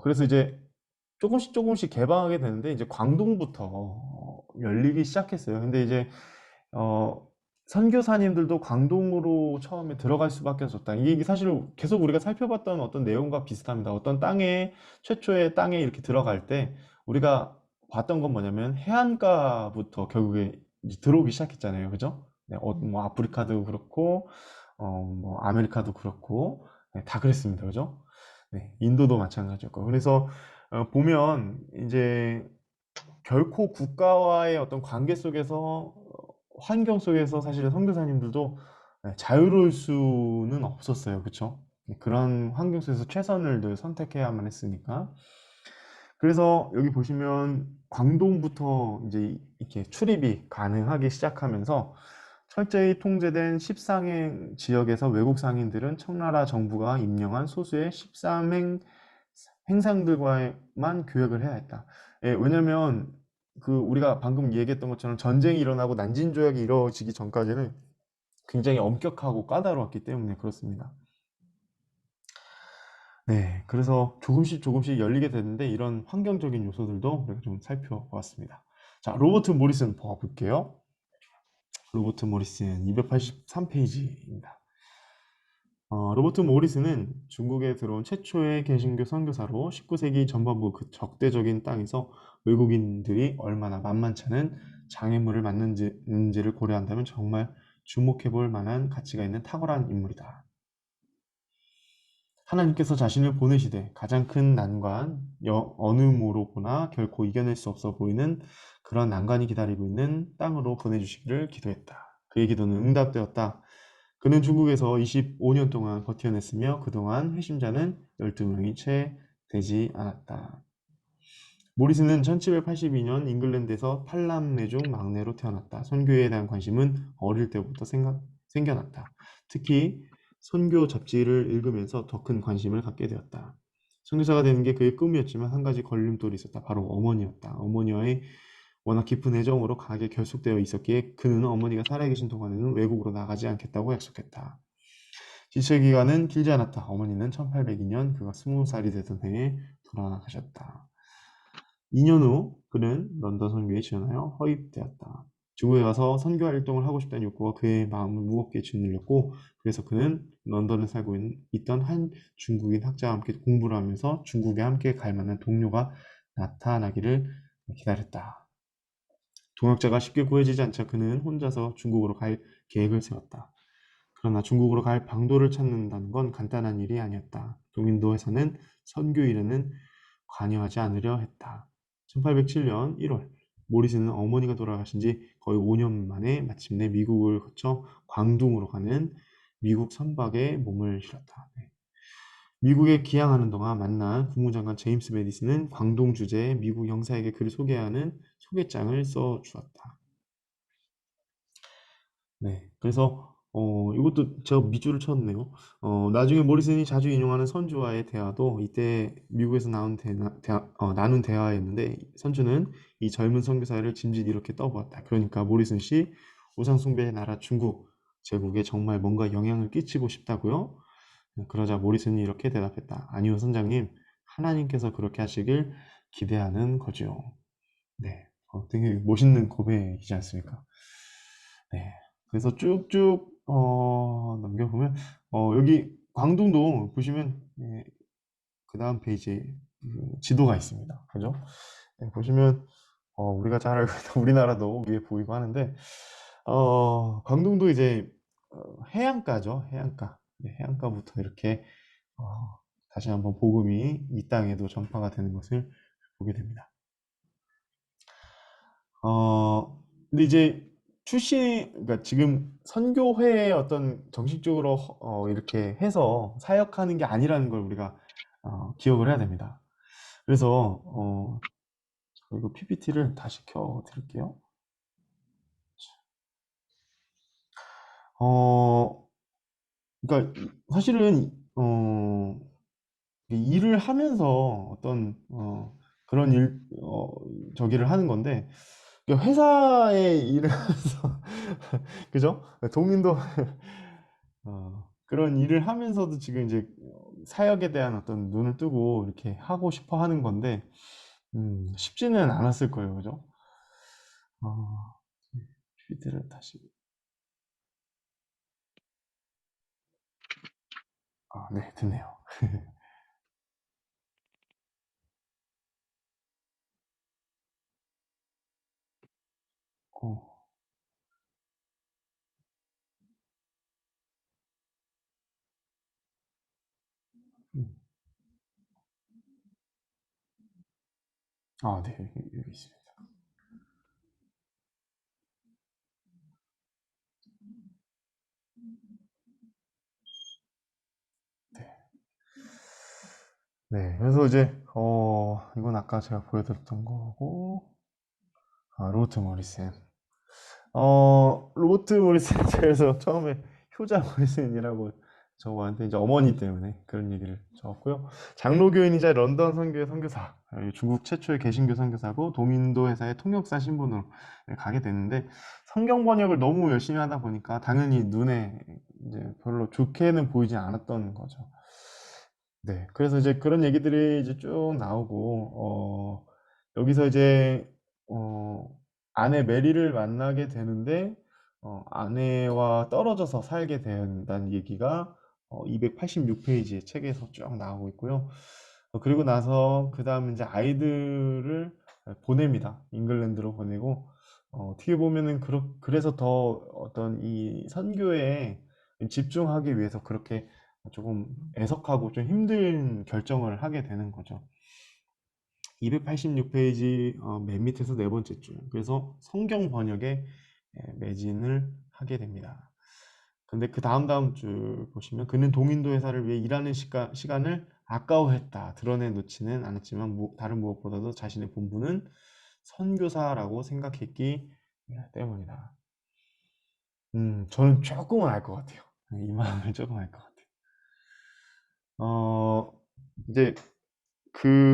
그래서 이제 조금씩 개방하게 되는데 이제 광동부터 열리기 시작했어요. 근데 이제 선교사님들도 광동으로 처음에 들어갈 수밖에 없었다. 이게 사실 계속 우리가 살펴봤던 어떤 내용과 비슷합니다. 최초의 땅에 이렇게 들어갈 때 우리가 봤던 건 뭐냐면 해안가부터 결국에 이제 들어오기 시작했잖아요. 그죠? 네, 뭐 아프리카도 그렇고 뭐 아메리카도 그렇고 네, 다 그랬습니다. 그죠? 네, 인도도 마찬가지였고. 그래서 보면 이제 결코 국가와의 어떤 관계 속에서 환경 속에서 사실은 선교사님들도 자유로울 수는 없었어요. 그렇죠? 그런 환경 속에서 최선을 늘 선택해야만 했으니까. 그래서 여기 보시면 광동부터 이제 이렇게 출입이 가능하기 시작하면서 철저히 통제된 13행 지역에서 외국 상인들은 청나라 정부가 임명한 소수의 13행 행상들과만 교역을 해야 했다. 예, 왜냐면 그 우리가 방금 얘기했던 것처럼 전쟁이 일어나고 난징 조약이 이루어지기 전까지는 굉장히 엄격하고 까다로웠기 때문에 그렇습니다. 네, 그래서 조금씩 조금씩 열리게 되는데 이런 환경적인 요소들도 우리가 좀 살펴보았습니다. 자, 로버트 모리슨 봐볼게요. 로버트 모리슨 283페이지입니다. 로버트 모리슨은 중국에 들어온 최초의 개신교 선교사로 19세기 전반부 그 적대적인 땅에서 외국인들이 얼마나 만만치 않은 장애물을 맞는지를 고려한다면 정말 주목해 볼 만한 가치가 있는 탁월한 인물이다. 하나님께서 자신을 보내시되 가장 큰 난관, 어느 모로 보나 결코 이겨낼 수 없어 보이는 그런 난관이 기다리고 있는 땅으로 보내주시기를 기도했다. 그의 기도는 응답되었다. 그는 중국에서 25년 동안 버텨냈으며 그동안 회심자는 12명이 채 되지 않았다. 모리스는 1782년 잉글랜드에서 8남매 중 막내로 태어났다. 선교에 대한 관심은 어릴 때부터 생겨났다. 특히 선교 잡지를 읽으면서 더 큰 관심을 갖게 되었다. 선교사가 되는 게 그의 꿈이었지만 한 가지 걸림돌이 있었다. 바로 어머니였다. 어머니와의 워낙 깊은 애정으로 강하게 결속되어 있었기에 그는 어머니가 살아계신 동안에는 외국으로 나가지 않겠다고 약속했다. 지체 기간은 길지 않았다. 어머니는 1802년 그가 20살이 되던 해에 돌아가셨다. 2년 후 그는 런던 선교에 지원하여 허입되었다. 중국에 가서 선교 활동을 하고 싶다는 욕구가 그의 마음을 무겁게 짓눌렸고 그래서 그는 런던에 살고 있던 한 중국인 학자와 함께 공부를 하면서 중국에 함께 갈 만한 동료가 나타나기를 기다렸다. 동역자가 쉽게 구해지지 않자 그는 혼자서 중국으로 갈 계획을 세웠다. 그러나 중국으로 갈 방도를 찾는다는 건 간단한 일이 아니었다. 동인도에서는 선교 일에는 관여하지 않으려 했다. 1807년 1월 모리스는 어머니가 돌아가신 지 거의 5년 만에 마침내 미국을 거쳐 광둥으로 가는 미국 선박에 몸을 실었다. 네. 미국에 기항하는 동안 만난 국무장관 제임스 메디슨은 광동 주재에 미국 영사에게 그를 소개하는 소개장을 써주었다. 네, 그래서 이것도 제가 밑줄을 쳤네요. 나중에 모리슨이 자주 인용하는 선주와의 대화도 이때 미국에서 나눈 대화였는데 선주는 이 젊은 선교사를 짐짓 이렇게 떠보았다. 그러니까 모리슨 씨 우상 숭배의 나라 중국 제국에 정말 뭔가 영향을 끼치고 싶다고요? 그러자 모리슨이 이렇게 대답했다. 아니요, 선장님. 하나님께서 그렇게 하시길 기대하는 거죠. 네, 되게 멋있는 고백이지 않습니까? 네. 그래서 쭉쭉 넘겨보면 여기 광둥도 보시면 그 다음 페이지에 지도가 있습니다. 그죠? 네, 보시면 우리가 잘 알고 있는 우리나라도 위에 보이고 하는데 광둥도 이제 해안가죠. 해안가. 네, 해안가부터 이렇게 다시 한번 복음이 이 땅에도 전파가 되는 것을 보게 됩니다. 근데 이제 그러니까 지금 선교회에 어떤 정식적으로 이렇게 해서 사역하는 게 아니라는 걸 우리가 기억을 해야 됩니다. 그래서 이거 PPT를 다시 켜 드릴게요. 그러니까 사실은 일을 하면서 어떤 그런 저기를 하는 건데 그러니까 회사에 일을 하면서 그죠? 동인도 그런 일을 하면서도 지금 이제 사역에 대한 어떤 눈을 뜨고 이렇게 하고 싶어 하는 건데 쉽지는 않았을 거예요, 그죠? 어, PPT를 다시 네, 됐네요. 어, 음, 아, 네, 여기 있습니다. 네. 네, 그래서 이제 이건 아까 제가 보여드렸던 거고, 로버트 모리슨. 로버트 모리슨 그래서 처음에 효자 모리슨이라고 적어봤는데 이제 어머니 때문에 그런 얘기를 적었고요. 장로교인이자 런던 선교의 선교사, 중국 최초의 개신교 선교사고 동인도 회사의 통역사 신분으로 가게 됐는데 성경 번역을 너무 열심히 하다 보니까 당연히 눈에 이제 별로 좋게는 보이지 않았던 거죠. 네, 그래서 이제 그런 얘기들이 이제 쭉 나오고, 여기서 이제, 아내 메리를 만나게 되는데, 아내와 떨어져서 살게 된다는 얘기가 286페이지의 책에서 쭉 나오고 있고요. 그리고 나서, 그 다음 이제 아이들을 보냅니다. 잉글랜드로 보내고, 어떻게 보면은, 그래서 더 어떤 이 선교에 집중하기 위해서 그렇게 조금 애석하고 좀 힘든 결정을 하게 되는 거죠. 286페이지 맨 밑에서 네 번째 줄. 그래서 성경 번역에 매진을 하게 됩니다. 근데 그 다음 줄 보시면 그는 동인도 회사를 위해 일하는 시간을 아까워했다. 드러내놓지는 않았지만 다른 무엇보다도 자신의 본분은 선교사라고 생각했기 때문이다. 저는 조금은 알 것 같아요. 이 마음을 조금 알 것 같아요. 이제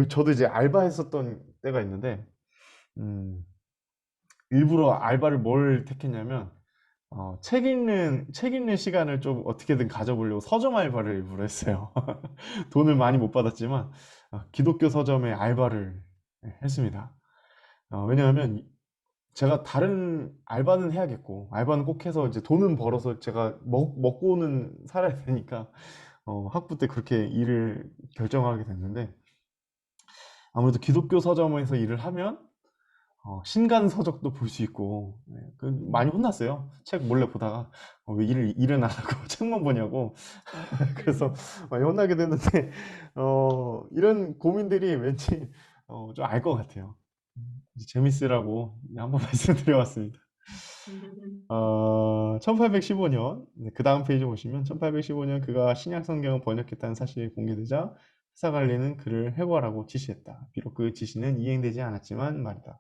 저도 이제 알바했었던 때가 있는데, 음, 일부러 알바를 뭘 택했냐면, 책 읽는 시간을 좀 어떻게든 가져보려고 서점 알바를 일부러 했어요. 돈을 많이 못 받았지만, 기독교 서점에 알바를 했습니다. 왜냐하면 제가 다른 알바는 해야겠고, 알바는 꼭 해서 이제 돈은 벌어서 제가 먹고는 살아야 되니까, 학부 때 그렇게 일을 결정하게 됐는데, 아무래도 기독교 서점에서 일을 하면 신간 서적도 볼 수 있고 많이 혼났어요. 책 몰래 보다가 왜 일은 안 하고 책만 보냐고 그래서 많이 혼나게 됐는데 이런 고민들이 왠지 좀 알 것 같아요. 재밌으라고 한번 말씀드려봤습니다. 1815년 그 다음 페이지 보시면 1815년 그가 신약 성경을 번역했다는 사실이 공개되자 회사 관리는 그를 해고하라고 지시했다. 비록 그 지시는 이행되지 않았지만 말이다.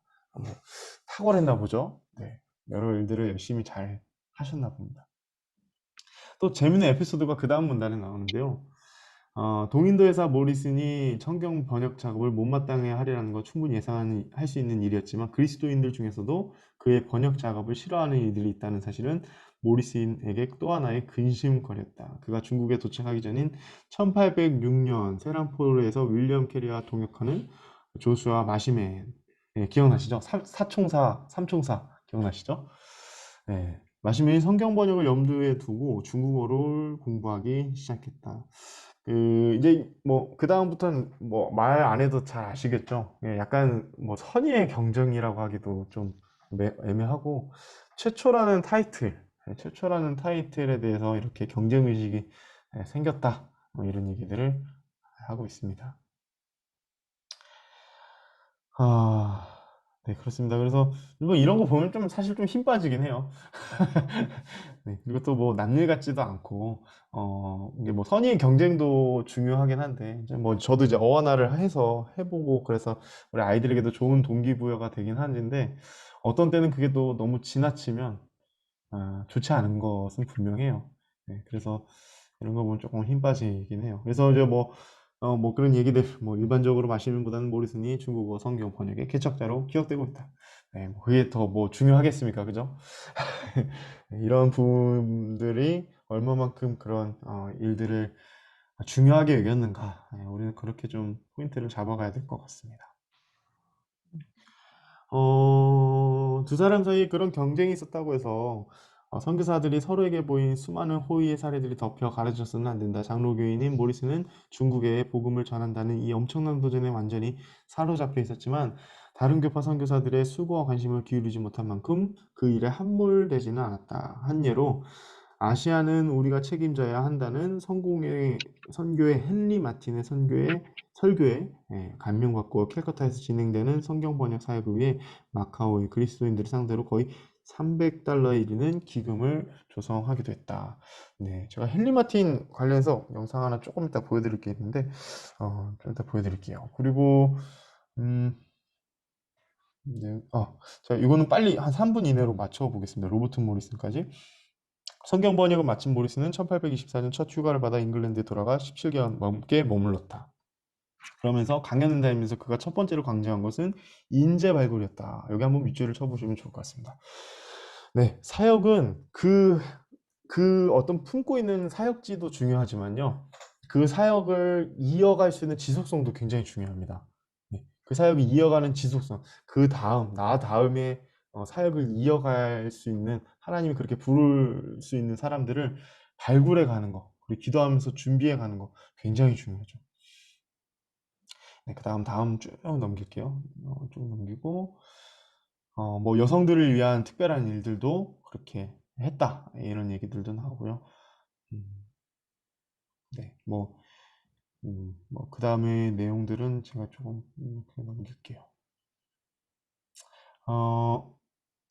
탁월했나 보죠. 네, 여러 일들을 열심히 잘 하셨나 봅니다. 또 재밌는 에피소드가 그 다음 문단에 나오는데요. 동인도 회사 모리슨이 성경 번역 작업을 못마땅해 하리라는 거 충분히 예상할 수 있는 일이었지만 그리스도인들 중에서도 그의 번역 작업을 싫어하는 이들이 있다는 사실은 모리슨에게 또 하나의 근심거리였다. 그가 중국에 도착하기 전인 1806년 세란포르에서 윌리엄 캐리와 동역하는 조슈아 마시맨, 기억나시죠? 삼총사 기억나시죠? 네, 마시맨이 성경 번역을 염두에 두고 중국어를 공부하기 시작했다. 이제 그 다음부터는 말 안 해도 잘 아시겠죠? 약간 선의의 경쟁이라고 하기도 좀 애매하고 최초라는 타이틀에 대해서 이렇게 경쟁 의식이 생겼다. 이런 얘기들을 하고 있습니다. 네, 그렇습니다. 그래서 이런 거 보면 좀 사실 좀 힘 빠지긴 해요. 네, 그리고 또 남일 같지도 않고, 이게 선의의 경쟁도 중요하긴 한데, 이제 저도 이제 어원화를 해서 해보고, 그래서 우리 아이들에게도 좋은 동기부여가 되긴 하는데, 어떤 때는 그게 또 너무 지나치면, 좋지 않은 것은 분명해요. 네, 그래서 이런 거 보면 조금 힘 빠지긴 해요. 그래서 이제 그런 얘기들, 일반적으로 마시는보다는 모리슨이 중국어 성경 번역의 개척자로 기억되고 있다. 네, 그게 더 중요하겠습니까? 그죠? 이런 부분들이 얼마만큼 그런 일들을 중요하게 여겼는가. 네, 우리는 그렇게 좀 포인트를 잡아가야 될 것 같습니다. 두 사람 사이에 그런 경쟁이 있었다고 해서 선교사들이 서로에게 보인 수많은 호의의 사례들이 덮여 가려져서는 안 된다. 장로교인인 모리스는 중국에 복음을 전한다는 이 엄청난 도전에 완전히 사로잡혀 있었지만 다른 교파 선교사들의 수고와 관심을 기울이지 못한 만큼 그 일에 함몰되지는 않았다. 한 예로 아시아는 우리가 책임져야 한다는 성공의 선교의 헨리 마틴의 설교에 감명받고 캘커타에서 진행되는 성경 번역 사역을 위해 마카오의 그리스도인들을 상대로 거의 $300에 이르는 기금을 조성하기도 했다. 네, 제가 헨리 마틴 관련해서 영상 하나 조금 이따 보여드릴 게 있는데 좀 이따 보여드릴게요. 그리고 네, 자, 이거는 빨리 한 3분 이내로 맞춰보겠습니다. 로버트 모리슨까지. 성경 번역을 마친 모리슨은 1824년 첫 휴가를 받아 잉글랜드에 돌아가 17개월 넘게 머물렀다. 그러면서 강연을 다니면서 그가 첫 번째로 강조한 것은 인재 발굴이었다. 여기 한번 밑줄을 쳐보시면 좋을 것 같습니다. 네, 사역은 그 어떤 품고 있는 사역지도 중요하지만요. 그 사역을 이어갈 수 있는 지속성도 굉장히 중요합니다. 네, 그 사역을 이어가는 지속성, 나 다음에 사역을 이어갈 수 있는, 하나님이 그렇게 부를 수 있는 사람들을 발굴해 가는 거, 그리고 기도하면서 준비해 가는 거 굉장히 중요하죠. 네, 그 다음 쭉 넘길게요. 쭉 넘기고, 뭐 여성들을 위한 특별한 일들도 그렇게 했다. 이런 얘기들도 나오고요. 네, 그 다음에 내용들은 제가 조금 이렇게 넘길게요.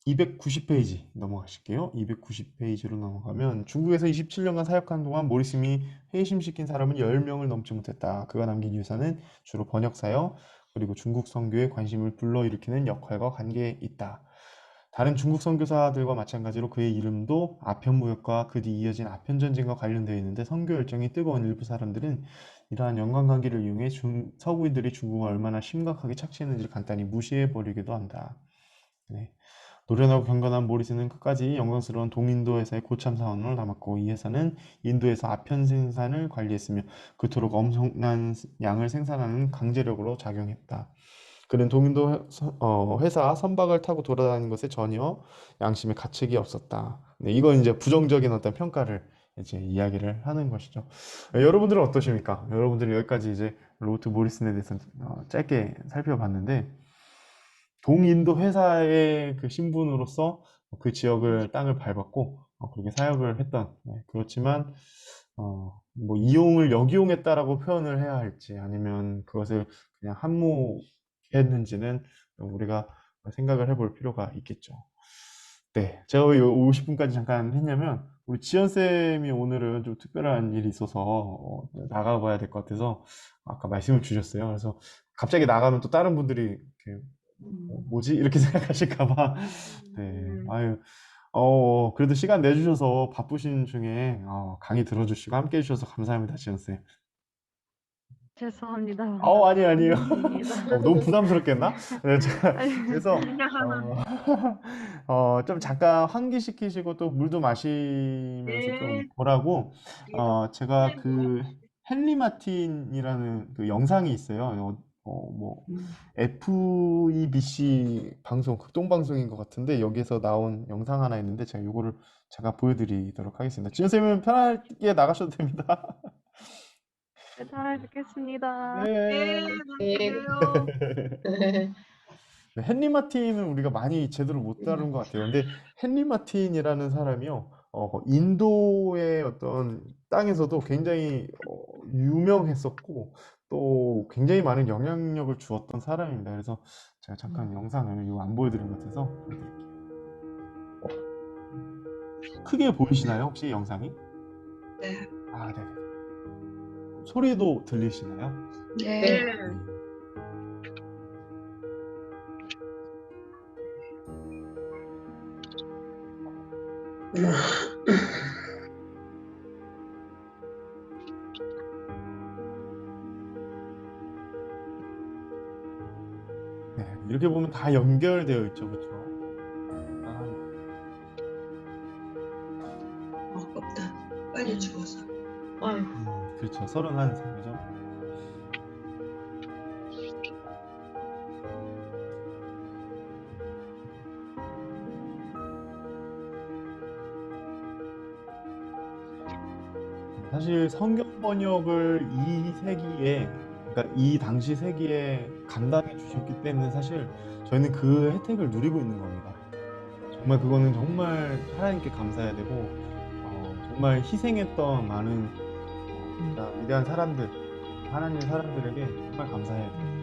290페이지 넘어가실게요. 290페이지로 넘어가면 중국에서 27년간 사역한 동안 모리슨이 회심시킨 사람은 10명을 넘지 못했다. 그가 남긴 유산은 주로 번역 사역, 그리고 중국 선교에 관심을 불러일으키는 역할과 관계에 있다. 다른 중국 선교사들과 마찬가지로 그의 이름도 아편무역과 그 뒤 이어진 아편전쟁과 관련되어 있는데 선교 열정이 뜨거운 일부 사람들은 이러한 연관관계를 이용해 서구인들이 중국을 얼마나 심각하게 착취했는지를 간단히 무시해버리기도 한다. 네. 노련하고 경건한 모리슨은 끝까지 영광스러운 동인도 회사의 고참 사원을 남았고 이 회사는 인도에서 아편 생산을 관리했으며 그토록 엄청난 양을 생산하는 강제력으로 작용했다. 그는 동인도 회사 선박을 타고 돌아다니는 것에 전혀 양심의 가책이 없었다. 네, 이건 이제 부정적인 어떤 평가를 이제 이야기를 하는 것이죠. 여러분들은 어떠십니까? 여러분들이 여기까지 이제 로버트 모리슨에 대해서 짧게 살펴봤는데 동인도 회사의 그 신분으로서 그 지역을 땅을 밟았고 그렇게 사역을 했던 그렇지만 뭐 이용을 역이용했다라고 표현을 해야 할지 아니면 그것을 그냥 한몫했는지는 우리가 생각을 해볼 필요가 있겠죠. 네, 제가 왜 50분까지 잠깐 했냐면 우리 지연쌤이 오늘은 좀 특별한 일이 있어서 나가봐야 될 것 같아서 아까 말씀을 주셨어요. 그래서 갑자기 나가면 또 다른 분들이 이렇게 뭐지? 이렇게 생각하실까봐. 네, 아유, 그래도 시간 내주셔서 바쁘신 중에 강의 들어주시고 함께 해주셔서 감사합니다, 지연쌤. 죄송합니다. 아니에요. 영광입니다. 너무 부담스럽겠나? 네, 그래서 좀 잠깐 환기시키시고 또 물도 마시면서 좀 보라고 제가 그 헨리 마틴이라는 그 영상이 있어요. 뭐 FEBC 방송 극동방송인 것 같은데 여기서 나온 영상 하나 있는데 제가 요거를 제가 보여드리도록 하겠습니다. 지연쌤은 편하게 나가셔도 됩니다. 네, 잘 듣겠습니다. 네. 네. 헨리 마틴은 우리가 많이 제대로 못 다룬 것 같아요. 근데 헨리 마틴이라는 사람이요, 인도의 어떤 땅에서도 굉장히 유명했었고 또 굉장히 많은 영향력을 주었던 사람입니다. 그래서 제가 잠깐 영상을 이거 안 보여드린 것 같아서 보여드릴게요. 크게 보이시나요? 혹시 영상이? 네. 네. 소리도 들리시나요? 네. 네, 이렇게 보면 다 연결되어 있죠, 그렇죠? 아깝다. 빨리 죽어서. 아유. 그렇죠. 31살이죠. 사실 성경 번역을 이 세기에, 그러니까 이 당시 세기에 감당해 주셨기 때문에 사실 저희는 그 혜택을 누리고 있는 겁니다. 정말 그거는 정말 하나님께 감사해야 되고, 정말 희생했던 많은 진짜 위대한 사람들, 하나님의 사람들에게 정말 감사해야 돼요.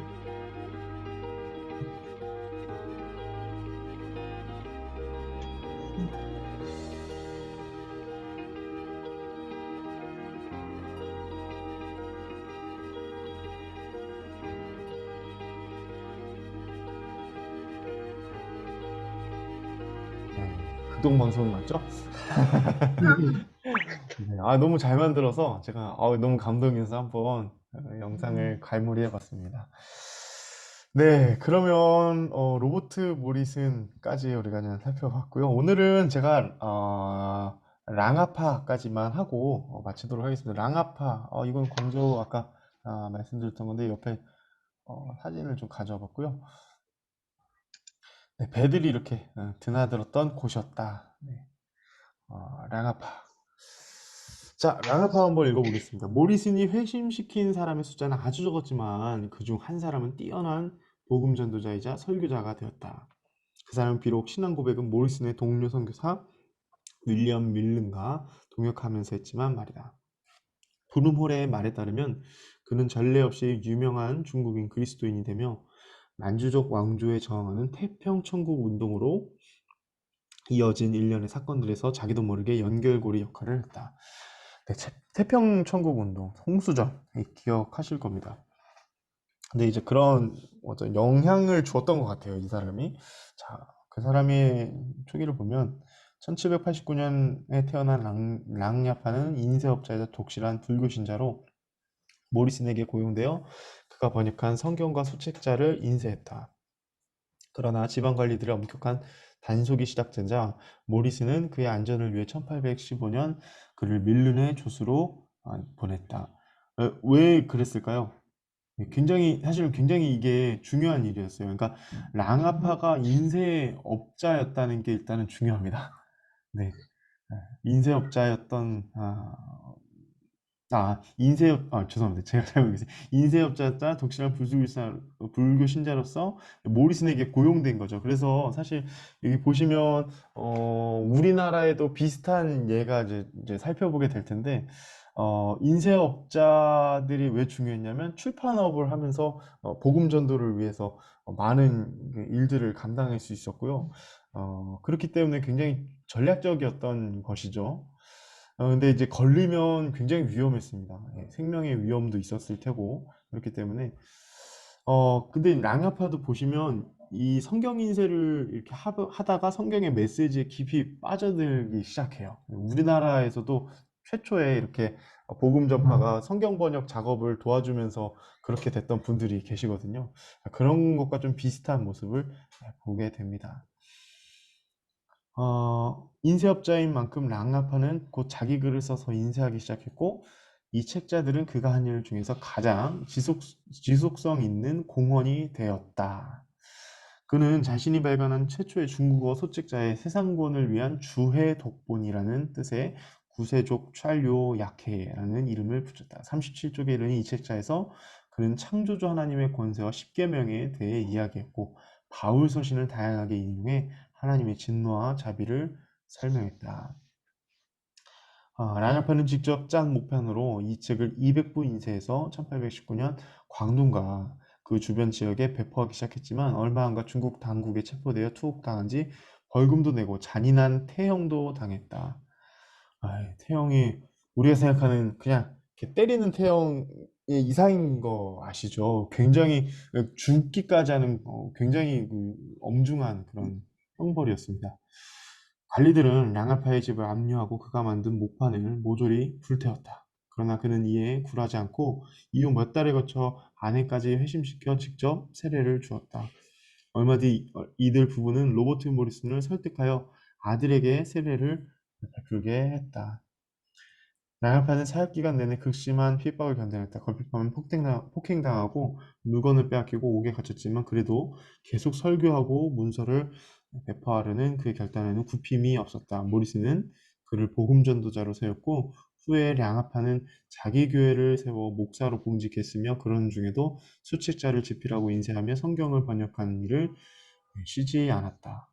극동 방송이 맞죠? 네, 너무 잘 만들어서 제가 너무 감동해서 한번 영상을 갈무리해 봤습니다. 네, 그러면 로버트 모리슨까지 우리가 그냥 살펴봤고요. 오늘은 제가 랑아파까지만 하고 마치도록 하겠습니다. 랑아파, 이건 광저우 아까 말씀드렸던 건데 옆에 사진을 좀 가져와 봤고요. 네, 배들이 이렇게 드나들었던 곳이었다. 네. 랑아파. 자, 랑아파 한번 읽어보겠습니다. 모리슨이 회심시킨 사람의 숫자는 아주 적었지만 그중 한 사람은 뛰어난 복음 전도자이자 설교자가 되었다. 그 사람은 비록 신앙 고백은 모리슨의 동료 선교사 윌리엄 밀른과 동역하면서 했지만 말이다. 브룸홀의 말에 따르면 그는 전례 없이 유명한 중국인 그리스도인이 되며 만주족 왕조에 저항하는 태평천국 운동으로 이어진 일련의 사건들에서 자기도 모르게 연결고리 역할을 했다. 네, 태평천국 운동, 홍수전 기억하실 겁니다. 근데 이제 그런 어떤 영향을 주었던 것 같아요, 이 사람이. 자, 그 사람의 초기를 보면 1789년에 태어난 랑야파는 인쇄업자이자 독실한 불교 신자로 모리슨에게 고용되어 그가 번역한 성경과 수책자를 인쇄했다. 그러나 지방 관리들의 엄격한 단속이 시작되자 모리슨은 그의 안전을 위해 1815년 그를 밀른의 조수로 보냈다. 왜 그랬을까요? 사실 굉장히 이게 중요한 일이었어요. 그러니까 랑아파가 인쇄업자였다는 게 일단은 중요합니다. 네, 인쇄업자였던 죄송합니다. 제가 잘못했어요. 인쇄업자였다 독실한 불교 신자로서 모리슨에게 고용된 거죠. 그래서 사실 여기 보시면 우리나라에도 비슷한 예가 이제 살펴보게 될 텐데 인쇄업자들이 왜 중요했냐면 출판업을 하면서 복음 전도를 위해서 많은 그 일들을 감당할 수 있었고요. 그렇기 때문에 굉장히 전략적이었던 것이죠. 근데 이제 걸리면 굉장히 위험했습니다. 예, 생명의 위험도 있었을 테고 그렇기 때문에 근데 랑아파도 보시면 이 성경 인쇄를 이렇게 하다가 성경의 메시지에 깊이 빠져들기 시작해요. 우리나라에서도 최초에 이렇게 복음 전파가 성경 번역 작업을 도와주면서 그렇게 됐던 분들이 계시거든요. 그런 것과 좀 비슷한 모습을 보게 됩니다. 인쇄업자인 만큼 랑아파는 곧 자기 글을 써서 인쇄하기 시작했고 이 책자들은 그가 한 일 중에서 가장 지속성 있는 공헌이 되었다. 그는 자신이 발간한 최초의 중국어 소책자의 세상권을 위한 주해 독본이라는 뜻의 구세족 찰요 약해라는 이름을 붙였다. 37쪽에 이르는 이 책자에서 그는 창조주 하나님의 권세와 십계명에 대해 이야기했고 바울 서신을 다양하게 인용해 하나님의 진노와 자비를 설명했다. 랑아파는 직접 짠 목판으로 이 책을 200부 인쇄해서 1819년 광둥과 그 주변 지역에 배포하기 시작했지만 얼마 안가 중국 당국에 체포되어 투옥당한 지 벌금도 내고 잔인한 태형도 당했다. 태형이 우리가 생각하는 그냥 이렇게 때리는 태형의 이상인 거 아시죠? 굉장히 죽기까지 하는 굉장히 그 엄중한 그런 형벌이었습니다. 관리들은 랑아파의 집을 압류하고 그가 만든 목판을 모조리 불태웠다. 그러나 그는 이에 굴하지 않고 이후 몇 달에 거쳐 아내까지 회심시켜 직접 세례를 주었다. 얼마 뒤 이들 부부는 로버트 모리슨을 설득하여 아들에게 세례를 베풀게 했다. 랑아파는 사역기간 내내 극심한 핍박을 견뎌냈다. 걸핏하면 폭행당하고 물건을 빼앗기고 옥에 갇혔지만 그래도 계속 설교하고 문서를 배포하려는 그의 결단에는 굽힘이 없었다. 모리슨은 그를 복음전도자로 세웠고 후에 랑아파는 자기 교회를 세워 목사로 봉직했으며 그런 중에도 수책자를 집필하고 인쇄하며 성경을 번역하는 일을 쉬지 않았다.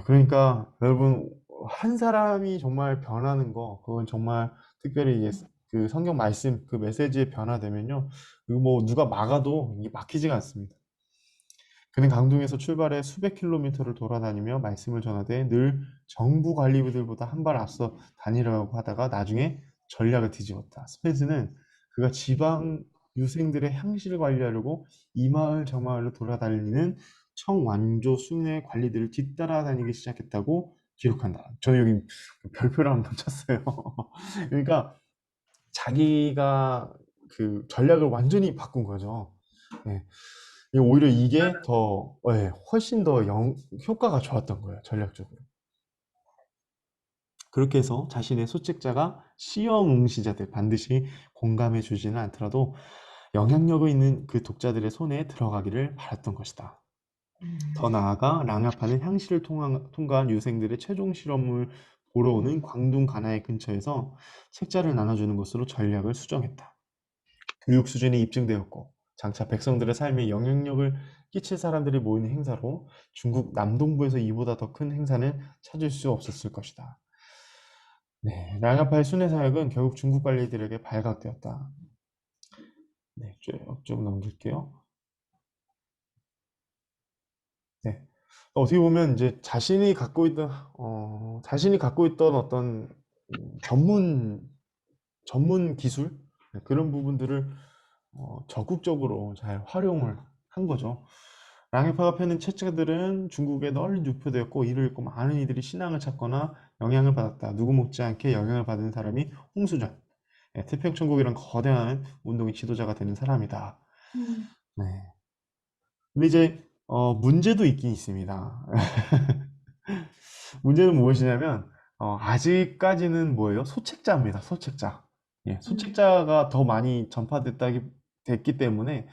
그러니까 여러분 한 사람이 정말 변하는 거, 그건 정말 특별히 그 성경 말씀, 그 메시지에 변화되면요, 이거 뭐 누가 막아도 이게 막히지가 않습니다. 그는 강동에서 출발해 수백 킬로미터를 돌아다니며 말씀을 전하되 늘 정부 관리부들보다 한 발 앞서 다니려고 하다가 나중에 전략을 뒤집었다. 스펜스는 그가 지방 유생들의 향시를 관리하려고 이 마을 저 마을로 돌아다니는 청완조 순회 관리들을 뒤따라다니기 시작했다고 기록한다. 저는 여기 별표를 한번 쳤어요. 그러니까 자기가 그 전략을 완전히 바꾼 거죠. 네. 오히려 이게 더, 훨씬 더 효과가 좋았던 거예요, 전략적으로. 그렇게 해서 자신의 소책자가 시험 응시자들 반드시 공감해 주지는 않더라도 영향력이 있는 그 독자들의 손에 들어가기를 바랐던 것이다. 더 나아가 랑야파는 향시를 통과한 유생들의 최종 실험을 보러 오는 광둥 가나의 근처에서 책자를 나눠주는 것으로 전략을 수정했다. 교육 수준이 입증되었고 장차 백성들의 삶에 영향력을 끼칠 사람들이 모이는 행사로 중국 남동부에서 이보다 더 큰 행사는 찾을 수 없었을 것이다. 네, 랑야파의 순회 사역은 결국 중국 관리들에게 발각되었다. 네, 쭉 넘길게요. 네, 어떻게 보면 이제 자신이 갖고 있던 어떤 전문 기술, 네, 그런 부분들을 적극적으로 잘 활용을 한 거죠. 랑해파가 펴는 책자들은 중국에 널리 유포되었고 이를 읽고 많은 이들이 신앙을 찾거나 영향을 받았다. 누구 못지않게 영향을 받은 사람이 홍수전, 태평천국이란 거대한 운동의 지도자가 되는 사람이다. 네. 근데 이제 문제도 있긴 있습니다. 문제는 무엇이냐면 아직까지는 뭐예요? 소책자입니다. 소책자. 예, 소책자가 더 많이 됐기 때문에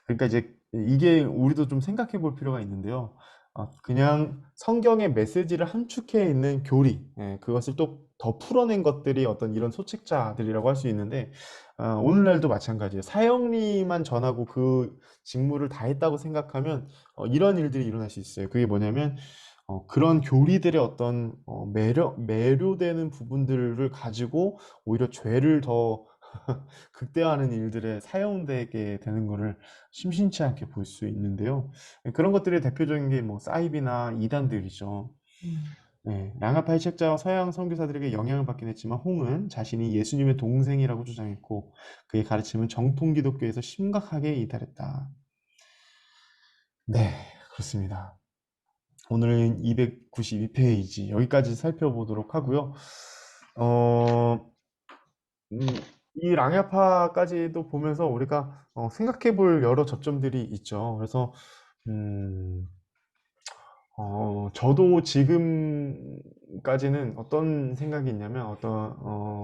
그러니까 이제 이게 우리도 좀 생각해 볼 필요가 있는데요. 그냥 성경의 메시지를 함축해 있는 교리, 그것을 또 더 풀어낸 것들이 어떤 이런 소책자들이라고 할 수 있는데 오늘날도 마찬가지예요. 사형리만 전하고 그 직무를 다 했다고 생각하면 이런 일들이 일어날 수 있어요. 그게 뭐냐면 그런 교리들의 어떤 매료되는 부분들을 가지고 오히려 죄를 더 극대화하는 일들에 사용되게 되는 것을 심심치 않게 볼 수 있는데요. 그런 것들의 대표적인 게 뭐 사이비나 이단들이죠. 네, 랑아파의 책자와 서양 선교사들에게 영향을 받긴 했지만 홍은 자신이 예수님의 동생이라고 주장했고 그의 가르침은 정통 기독교에서 심각하게 이탈했다. 네, 그렇습니다. 오늘은 292페이지 여기까지 살펴보도록 하고요. 이 랑야파까지도 보면서 우리가 생각해 볼 여러 접점들이 있죠. 그래서 음, 저도 지금까지는 어떤 생각이 있냐면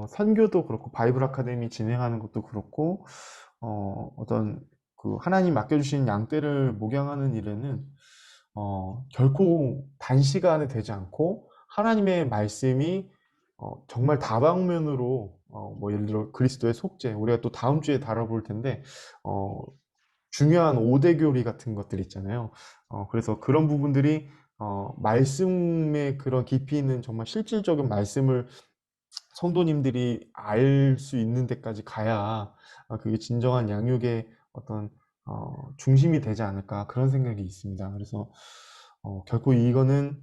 선교도 그렇고 바이블 아카데미 진행하는 것도 그렇고 어떤 그 하나님 맡겨주신 양떼를 목양하는 일에는 결코 단시간에 되지 않고 하나님의 말씀이 정말 다방면으로 뭐 예를 들어 그리스도의 속죄 우리가 또 다음 주에 다뤄볼 텐데 중요한 5대 교리 같은 것들 있잖아요. 그래서 그런 부분들이 말씀의 그런 깊이 있는 정말 실질적인 말씀을 성도님들이 알 수 있는 데까지 가야 그게 진정한 양육의 어떤 중심이 되지 않을까 그런 생각이 있습니다. 그래서 결코 이거는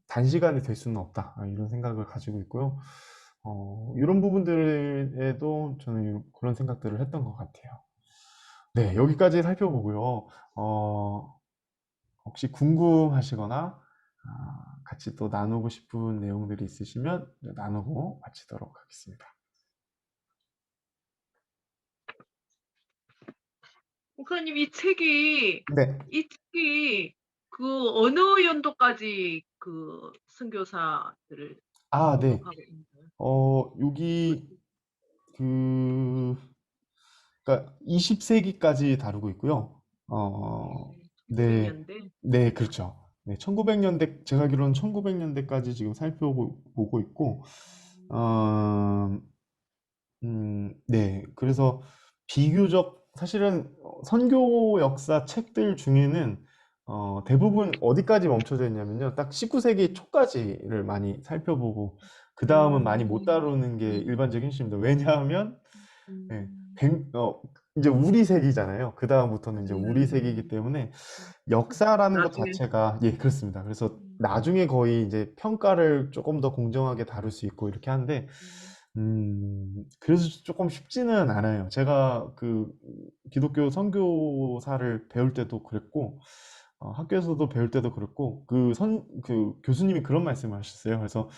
단시간에 될 수는 없다 이런 생각을 가지고 있고요. 이런 부분들에도 저는 그런 생각들을 했던 것 같아요. 네, 여기까지 살펴보고요. 혹시 궁금하시거나 같이 또 나누고 싶은 내용들이 있으시면 나누고 마치도록 하겠습니다. 목사님 네. 이 책이 그 어느 연도까지 그 선교사들을 네. 기록하고 있나요? 여기 그러니까 20세기까지 다루고 있고요. 네, 1900년대. 네, 그렇죠. 네, 1900년대, 제가 알기로는 1900년대까지 지금 살펴보고 있고, 네, 그래서 비교적 사실은 선교 역사 책들 중에는 대부분 어디까지 멈춰져 있냐면요. 딱 19세기 초까지를 많이 살펴보고 그 다음은 많이 못 다루는 게 일반적인 신입니다. 왜냐하면 네, 이제 우리 세기잖아요. 그 다음부터는 이제 우리 세기이기 때문에 역사라는 것 나중에. 자체가 예, 그렇습니다. 그래서 나중에 거의 이제 평가를 조금 더 공정하게 다룰 수 있고 이렇게 하는데 그래서 조금 쉽지는 않아요. 제가 그 기독교 선교사를 배울 때도 그랬고 학교에서도 배울 때도 그랬고 그 교수님이 그런 말씀을 하셨어요. 그래서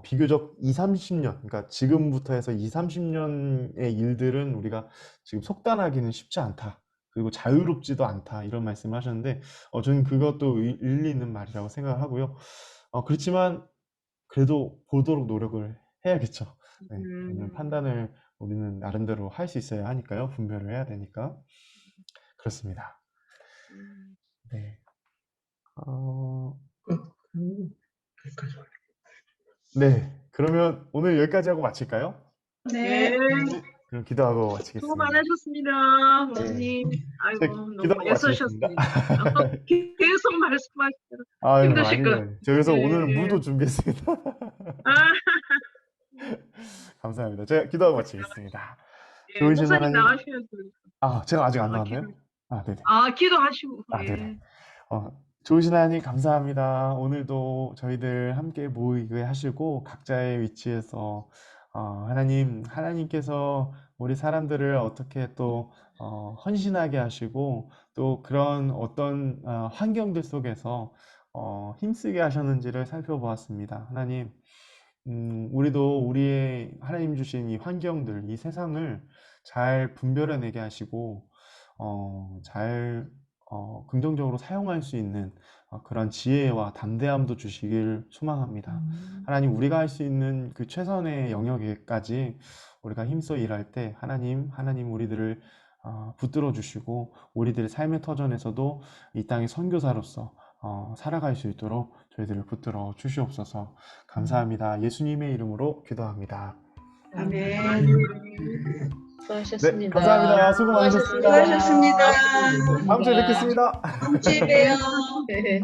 비교적 2, 30년, 그러니까 지금부터 해서 2, 30년의 일들은 우리가 지금 속단하기는 쉽지 않다. 그리고 자유롭지도 않다. 이런 말씀을 하셨는데, 저는 그것도 일리 있는 말이라고 생각을 하고요. 그렇지만 그래도 보도록 노력을 해야겠죠. 네, 왜냐면 판단을 우리는 나름대로 할 수 있어야 하니까요. 분별을 해야 되니까. 그렇습니다. 네. 여기까지. 네. 그러면 오늘 여기까지 하고 마칠까요? 네. 그럼 기도하고 수고 마치겠습니다. 많으셨습니다, 어머님. 아이고, 제가 너무 기도하고 마치겠습니다. 애쓰셨습니다. 계속 말씀하시더라. 아유, 힘드실 거. 아니에요. 저 그래서 예, 오늘 예. 무도 준비했습니다. 아, 감사합니다. 제가 기도하고 마치겠습니다. 예, 좋으신 목사님 하나님, 나가셔야죠. 제가 아직 안 아, 나왔나요? 네네. 기도하시고. 예. 네네. 좋으신 하나님, 감사합니다. 오늘도 저희들 함께 모이게 하시고, 각자의 위치에서, 하나님께서 우리 사람들을 어떻게 또, 헌신하게 하시고, 또 그런 어떤 환경들 속에서, 힘쓰게 하셨는지를 살펴보았습니다. 하나님, 우리도 우리의 하나님 주신 이 환경들, 이 세상을 잘 분별해내게 하시고, 잘 긍정적으로 사용할 수 있는 그런 지혜와 담대함도 주시길 소망합니다. 하나님, 우리가 할 수 있는 그 최선의 영역에까지 우리가 힘써 일할 때 하나님 우리들을 붙들어 주시고 우리들의 삶의 터전에서도 이 땅의 선교사로서 살아갈 수 있도록 저희들을 붙들어 주시옵소서. 감사합니다. 예수님의 이름으로 기도합니다. 아멘. 네, 수고하셨습니다. 감사합니다. 수고 많으셨습니다. 수고하셨습니다. 다음 주에 뵙겠습니다. 다음 주에 봬요. 네.